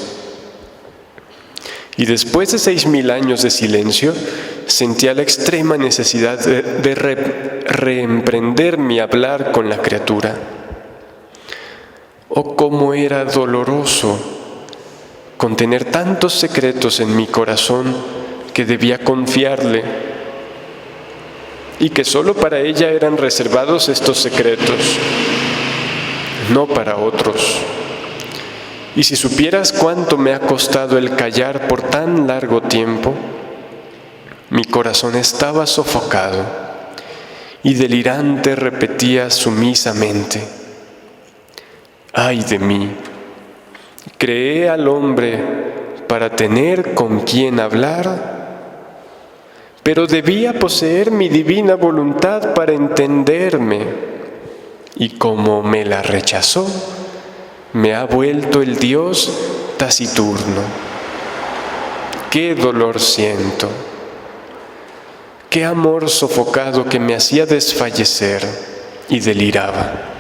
[SPEAKER 1] Y después de 6.000 años de silencio, sentía la extrema necesidad de reemprender mi hablar con la criatura. Oh, cómo era doloroso contener tantos secretos en mi corazón que debía confiarle, y que solo para ella eran reservados estos secretos, no para otros. Y si supieras cuánto me ha costado el callar por tan largo tiempo, mi corazón estaba sofocado y delirante repetía sumisamente: ¡ay de mí! Creé al hombre para tener con quien hablar, pero debía poseer mi divina voluntad para entenderme, y como me la rechazó, me ha vuelto el Dios taciturno. ¡Qué dolor siento! ¡Qué amor sofocado que me hacía desfallecer y deliraba!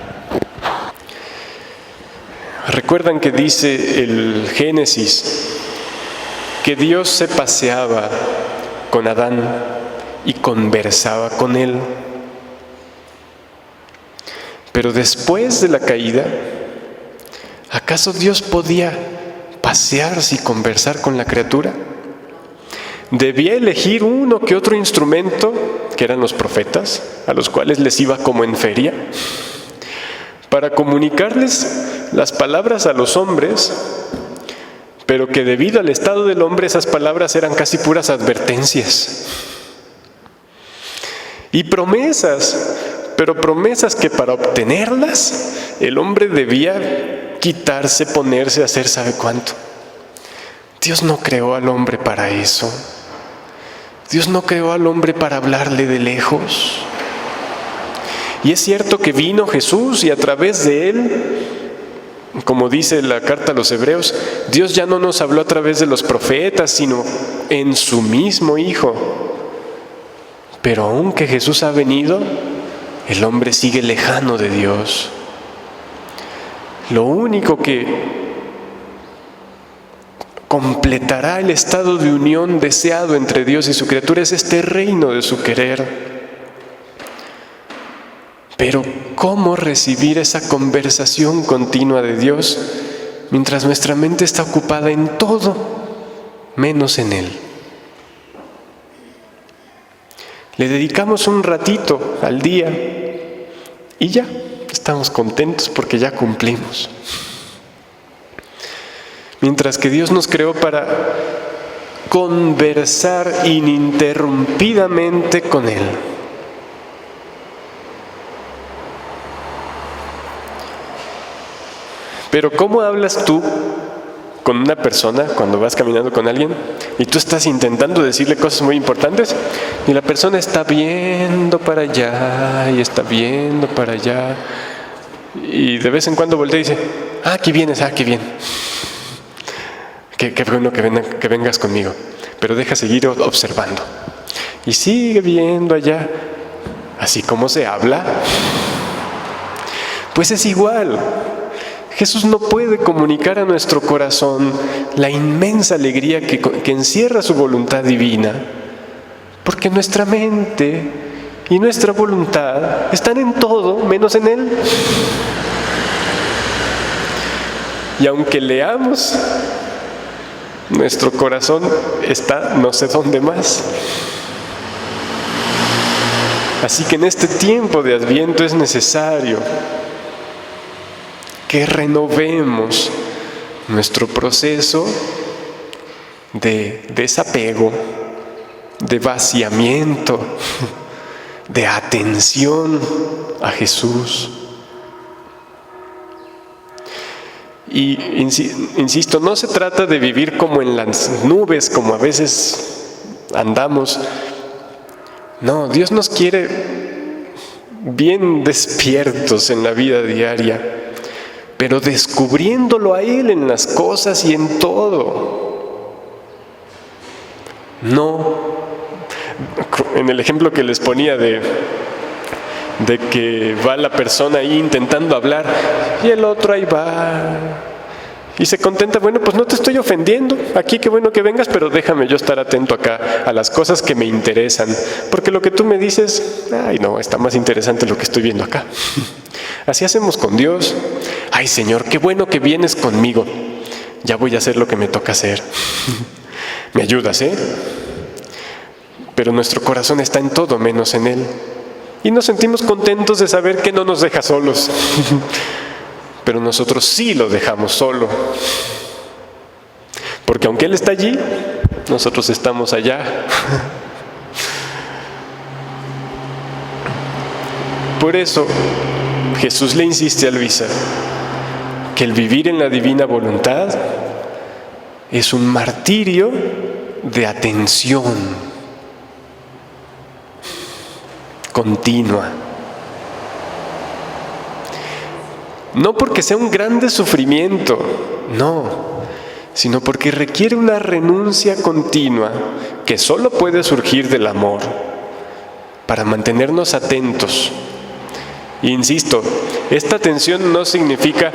[SPEAKER 1] ¿Recuerdan que dice el Génesis que Dios se paseaba con Adán y conversaba con él? Pero después de la caída, ¿acaso Dios podía pasearse y conversar con la criatura? Debía elegir uno que otro instrumento, que eran los profetas, a los cuales les iba como en feria, para comunicarles las palabras a los hombres, pero que debido al estado del hombre esas palabras eran casi puras advertencias. Y promesas, pero promesas que para obtenerlas el hombre debía quitarse, ponerse, hacer sabe cuánto. Dios no creó al hombre para eso. Dios no creó al hombre para hablarle de lejos. Y es cierto que vino Jesús y a través de él, como dice la carta a los Hebreos, Dios ya no nos habló a través de los profetas, sino en su mismo Hijo. Pero aunque Jesús ha venido, el hombre sigue lejano de Dios. Lo único que completará el estado de unión deseado entre Dios y su criatura es este reino de su querer. Pero ¿cómo recibir esa conversación continua de Dios mientras nuestra mente está ocupada en todo menos en Él? Le dedicamos un ratito al día y ya estamos contentos porque ya cumplimos. Mientras que Dios nos creó para conversar ininterrumpidamente con Él. Pero ¿cómo hablas tú con una persona cuando vas caminando con alguien y tú estás intentando decirle cosas muy importantes y la persona está viendo para allá y está viendo para allá y de vez en cuando voltea y dice: ah, aquí vienes, qué bien, qué bueno que vengas conmigo, pero deja seguir observando y sigue viendo allá? Así como se habla, pues es igual. Jesús no puede comunicar a nuestro corazón la inmensa alegría que encierra su voluntad divina, porque nuestra mente y nuestra voluntad están en todo menos en Él. Y aunque leamos, nuestro corazón está no sé dónde más. Así que en este tiempo de Adviento es necesario que renovemos nuestro proceso de desapego, de vaciamiento, de atención a Jesús. Y insisto, no se trata de vivir como en las nubes, como a veces andamos. No, Dios nos quiere bien despiertos en la vida diaria, pero descubriéndolo a Él en las cosas y en todo. No, en el ejemplo que les ponía de que va la persona ahí intentando hablar y el otro ahí va Y se contenta, bueno, pues no te estoy ofendiendo, aquí qué bueno que vengas, pero déjame yo estar atento acá a las cosas que me interesan, porque lo que tú me dices, ay no, está más interesante lo que estoy viendo acá. Así hacemos con Dios. Ay Señor, qué bueno que vienes conmigo, ya voy a hacer lo que me toca hacer. Me ayudas, ¿eh? Pero nuestro corazón está en todo menos en Él. Y nos sentimos contentos de saber que no nos deja solos. Pero nosotros sí lo dejamos solo. Porque aunque Él está allí, nosotros estamos allá. Por eso, Jesús le insiste a Luisa que el vivir en la divina voluntad es un martirio de atención continua. No porque sea un grande sufrimiento, no, sino porque requiere una renuncia continua que solo puede surgir del amor para mantenernos atentos. Insisto, esta atención no significa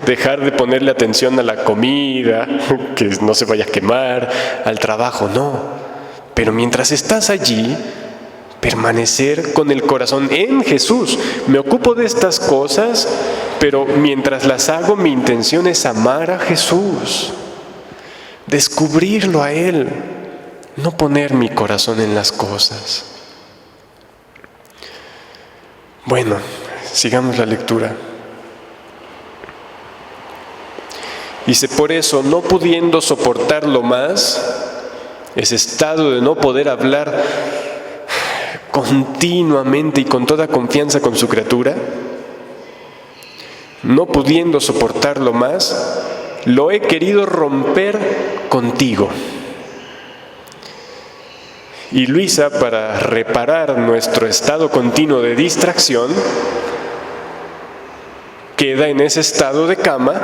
[SPEAKER 1] dejar de ponerle atención a la comida, que no se vaya a quemar, al trabajo, no. Pero mientras estás allí, permanecer con el corazón en Jesús. Me ocupo de estas cosas, pero mientras las hago, mi intención es amar a Jesús, descubrirlo a Él, no poner mi corazón en las cosas. Bueno, sigamos la lectura. Dice, por eso, no pudiendo soportarlo más, ese estado de no poder hablar continuamente y con toda confianza con su criatura, no pudiendo soportarlo más, lo he querido romper contigo. Y Luisa, para reparar nuestro estado continuo de distracción, queda en ese estado de cama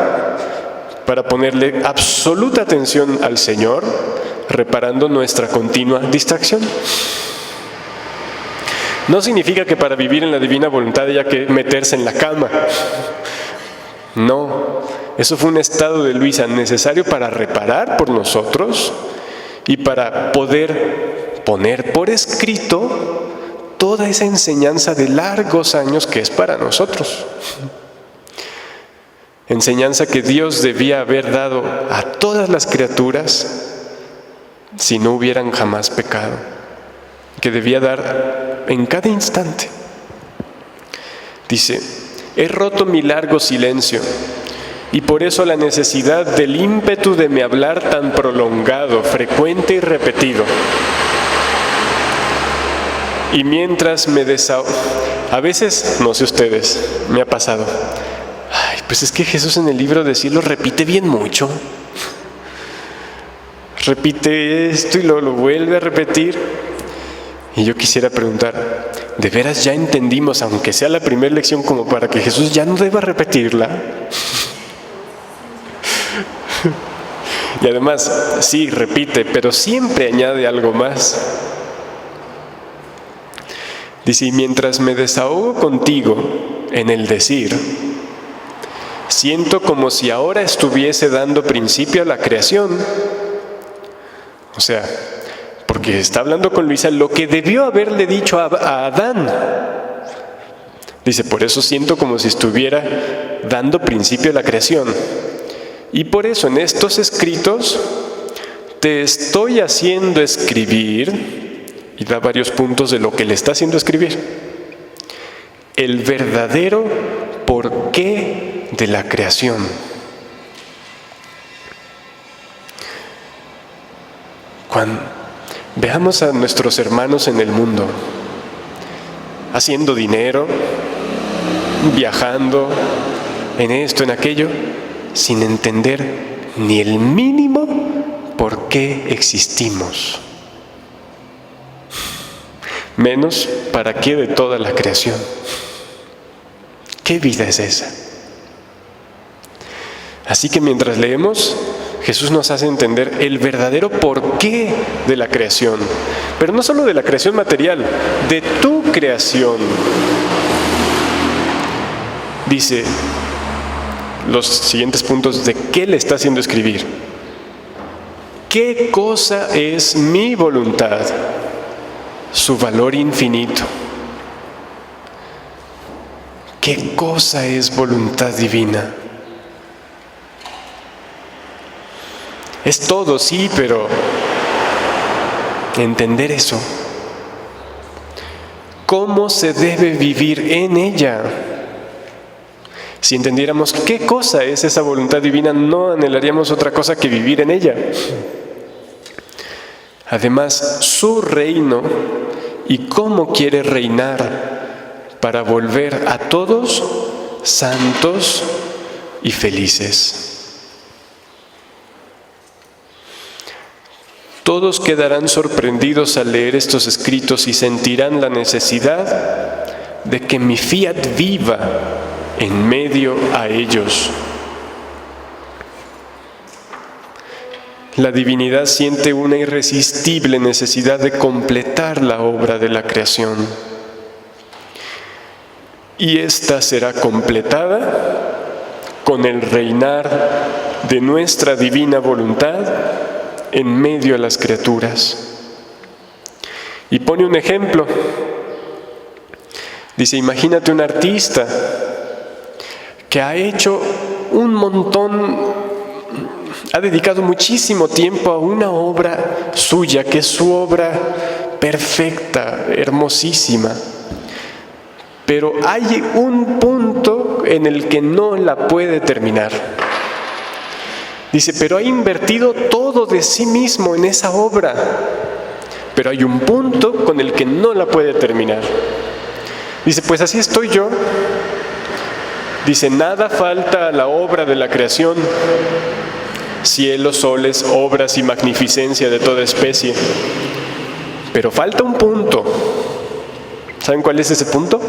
[SPEAKER 1] para ponerle absoluta atención al Señor, reparando nuestra continua distracción. No significa que para vivir en la divina voluntad haya que meterse en la cama. No, eso fue un estado de Luisa necesario para reparar por nosotros y para poder poner por escrito toda esa enseñanza de largos años que es para nosotros. Enseñanza que Dios debía haber dado a todas las criaturas si no hubieran jamás pecado, que debía dar en cada instante. Dice, he roto mi largo silencio y por eso la necesidad del ímpetu de mi hablar tan prolongado, frecuente y repetido. Y mientras me desahogo, a veces, no sé ustedes, me ha pasado, ay, pues es que Jesús en el libro de cielo repite bien mucho. Repite esto y lo vuelve a repetir. Y yo quisiera preguntar, ¿de veras ya entendimos, aunque sea la primera lección, como para que Jesús ya no deba repetirla? Y además, sí, repite, pero siempre añade algo más. Dice, y mientras me desahogo contigo en el decir, siento como si ahora estuviese dando principio a la creación. O sea, porque está hablando con Luisa lo que debió haberle dicho a Adán. Dice, por eso siento como si estuviera dando principio a la creación. Y por eso en estos escritos te estoy haciendo escribir, y da varios puntos de lo que le está haciendo escribir, el verdadero porqué de la creación. Cuando veamos a nuestros hermanos en el mundo, haciendo dinero, viajando, en esto, en aquello, sin entender ni el mínimo por qué existimos. Menos para qué de toda la creación. ¿Qué vida es esa? Así que mientras leemos, Jesús nos hace entender el verdadero porqué de la creación. Pero no solo de la creación material, de tu creación. Dice, los siguientes puntos de qué le está haciendo escribir. ¿Qué cosa es mi voluntad? Su valor infinito. ¿Qué cosa es voluntad divina? Es todo, sí, pero entender eso. ¿Cómo se debe vivir en ella? Si entendiéramos qué cosa es esa voluntad divina, no anhelaríamos otra cosa que vivir en ella. Además, su reino y cómo quiere reinar para volver a todos santos y felices. Todos quedarán sorprendidos al leer estos escritos y sentirán la necesidad de que mi fiat viva en medio a ellos. La divinidad siente una irresistible necesidad de completar la obra de la creación. Y esta será completada con el reinar de nuestra divina voluntad en medio a las criaturas. Y pone un ejemplo. Dice, imagínate un artista que ha hecho un montón, ha dedicado muchísimo tiempo a una obra suya, que es su obra perfecta, hermosísima. Pero hay un punto en el que no la puede terminar. Dice, pero ha invertido todo de sí mismo en esa obra. Pero hay un punto con el que no la puede terminar. Dice, pues así estoy yo. Dice, nada falta a la obra de la creación, cielos, soles, obras y magnificencia de toda especie. Pero falta un punto. ¿Saben cuál es ese punto?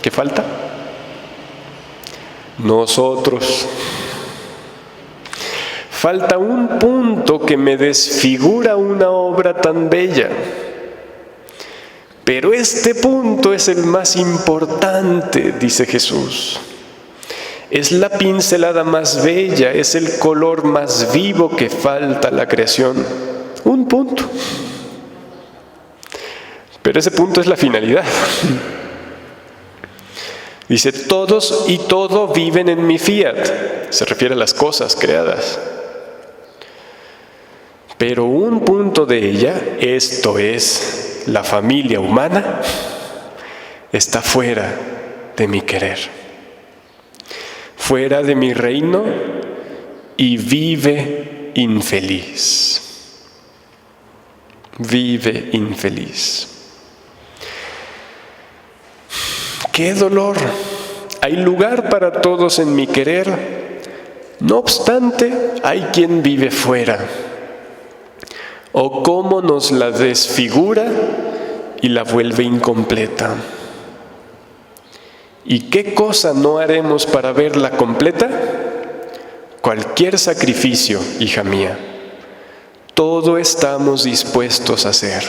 [SPEAKER 1] ¿Qué falta? Nosotros. Falta un punto que me desfigura una obra tan bella. Pero este punto es el más importante, dice Jesús. Es la pincelada más bella, es el color más vivo que falta a la creación. Un punto. Pero ese punto es la finalidad. Dice, todos y todo viven en mi fiat. Se refiere a las cosas creadas. Pero un punto de ella, esto es, la familia humana, está fuera de mi querer, fuera de mi reino y vive infeliz. Vive infeliz. ¡Qué dolor! Hay lugar para todos en mi querer, no obstante, hay quien vive fuera. O cómo nos la desfigura y la vuelve incompleta. ¿Y qué cosa no haremos para verla completa? Cualquier sacrificio, hija mía. Todo estamos dispuestos a hacer.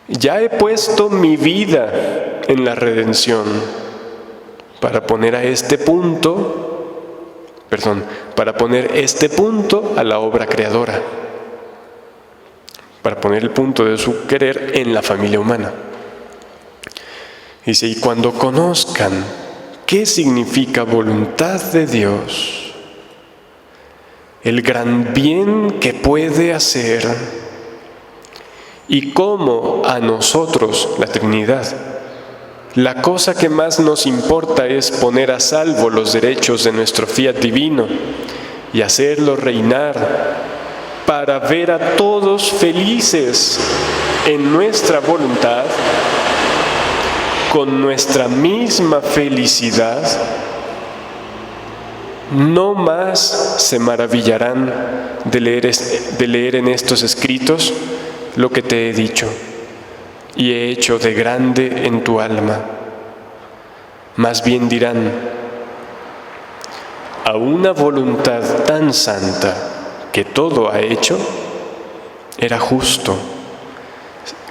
[SPEAKER 1] Ya he puesto mi vida en la redención para poner este punto a la obra creadora. Para poner el punto de su querer en la familia humana. Dice, y cuando conozcan qué significa voluntad de Dios, el gran bien que puede hacer, y cómo a nosotros, la Trinidad, la cosa que más nos importa es poner a salvo los derechos de nuestro fiat divino y hacerlo reinar para ver a todos felices en nuestra voluntad, con nuestra misma felicidad, no más se maravillarán de leer en estos escritos lo que te he dicho y he hecho de grande en tu alma. Más bien dirán, a una voluntad tan santa que todo ha hecho, era justo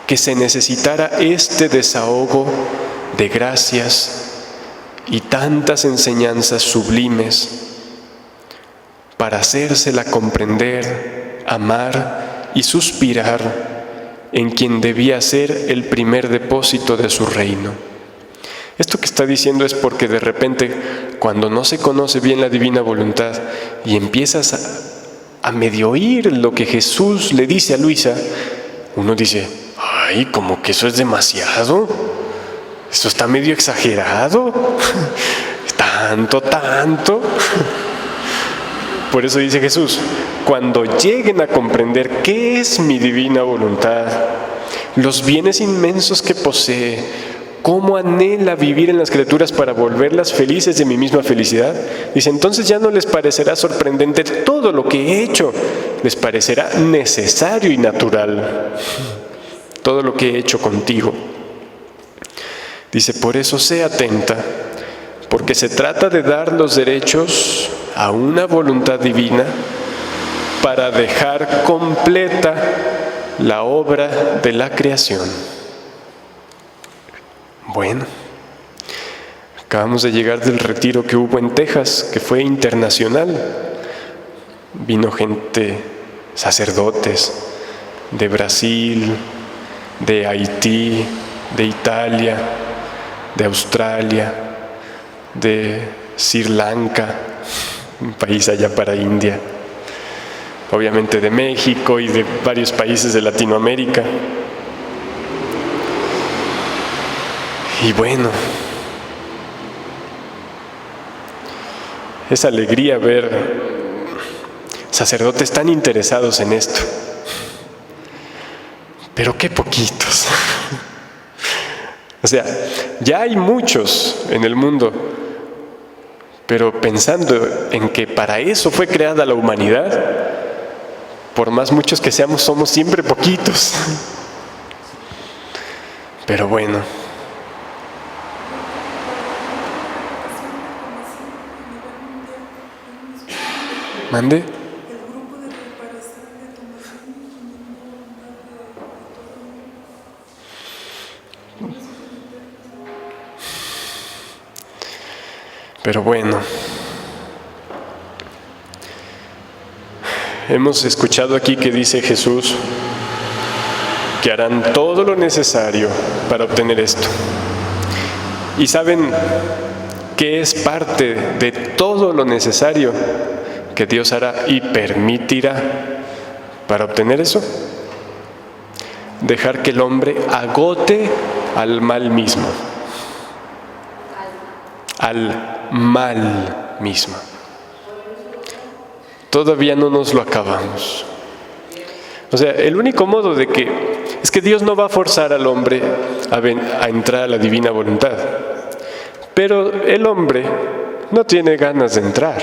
[SPEAKER 1] que se necesitara este desahogo de gracias y tantas enseñanzas sublimes para hacérsela comprender, amar y suspirar en quien debía ser el primer depósito de su reino. Esto que está diciendo es porque de repente, cuando no se conoce bien la divina voluntad y empiezas a medio oír lo que Jesús le dice a Luisa, uno dice, ay, como que eso es demasiado, esto está medio exagerado, tanto. Por eso dice Jesús, cuando lleguen a comprender qué es mi divina voluntad, los bienes inmensos que posee, cómo anhela vivir en las criaturas para volverlas felices de mi misma felicidad, dice, entonces ya no les parecerá sorprendente todo lo que he hecho, les parecerá necesario y natural todo lo que he hecho contigo. Dice, por eso sé atenta, porque se trata de dar los derechos a una voluntad divina para dejar completa la obra de la creación. Bueno, acabamos de llegar del retiro que hubo en Texas, que fue internacional. Vino gente, sacerdotes de Brasil, de Haití, de Italia, de Australia, de Sri Lanka, un país allá para India, obviamente de México y de varios países de Latinoamérica. Y bueno, es alegría ver sacerdotes tan interesados en esto, pero qué poquitos. O sea, ya hay muchos en el mundo, pero pensando en que para eso fue creada la humanidad, por más muchos que seamos, somos siempre poquitos. Pero bueno. ¿Mande? Pero bueno, hemos escuchado aquí que dice Jesús que harán todo lo necesario para obtener esto. ¿Y saben qué es parte de todo lo necesario que Dios hará y permitirá para obtener eso? Dejar que el hombre agote al mal mismo. Al mal mismo. Todavía no nos lo acabamos. O sea, el único modo de que es que Dios no va a forzar al hombre a entrar a la divina voluntad, pero el hombre no tiene ganas de entrar.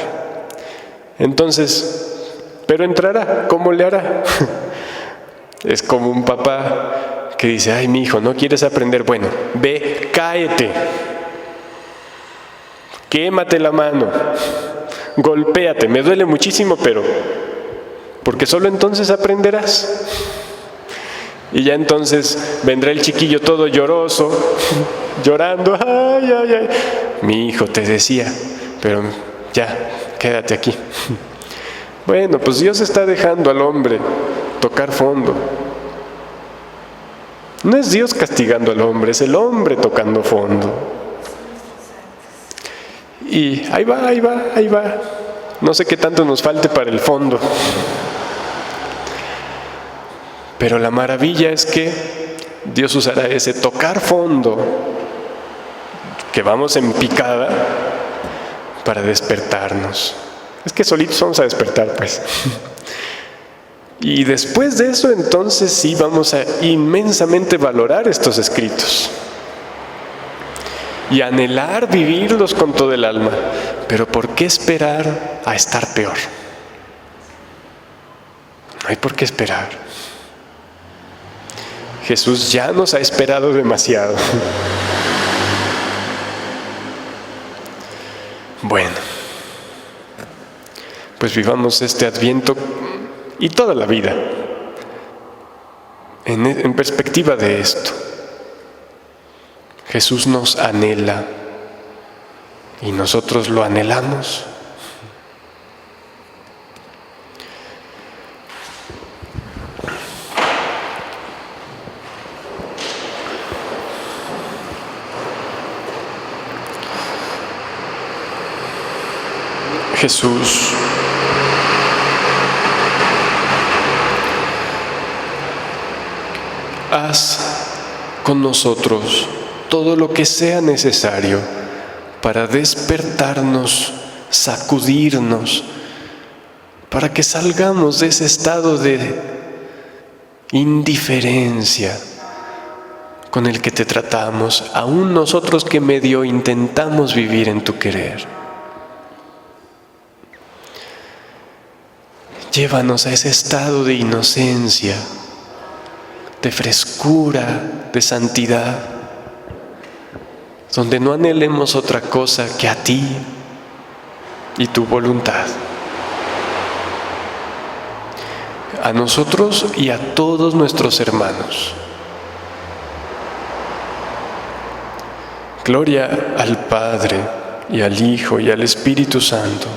[SPEAKER 1] Entonces, pero entrará. ¿Cómo le hará? Es como un papá que dice, ay, mi hijo, ¿no quieres aprender? Bueno, ve, cáete. Quémate la mano, golpéate, me duele muchísimo, pero porque solo entonces aprenderás. Y ya entonces vendrá el chiquillo todo lloroso, llorando, ay, ay, ay. Mi hijo te decía, pero ya, quédate aquí. Bueno, pues Dios está dejando al hombre tocar fondo. No es Dios castigando al hombre, es el hombre tocando fondo. Y ahí va. No sé qué tanto nos falte para el fondo. Pero la maravilla es que Dios usará ese tocar fondo que vamos en picada para despertarnos. Es que solitos vamos a despertar, pues. Y después de eso, entonces sí vamos a inmensamente valorar estos escritos y anhelar vivirlos con todo el alma. Pero ¿por qué esperar a estar peor? No hay por qué esperar. Jesús ya nos ha esperado demasiado. Bueno, pues vivamos este Adviento y toda la vida en perspectiva de esto. Jesús nos anhela, y nosotros lo anhelamos. Jesús, haz con nosotros todo lo que sea necesario para despertarnos, sacudirnos, para que salgamos de ese estado de indiferencia con el que te tratamos, aún nosotros que medio intentamos vivir en tu querer. Llévanos a ese estado de inocencia, de frescura, de santidad, donde no anhelemos otra cosa que a ti y tu voluntad. A nosotros y a todos nuestros hermanos. Gloria al Padre, y al Hijo, y al Espíritu Santo.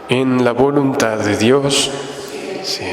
[SPEAKER 1] En la voluntad de Dios, sí.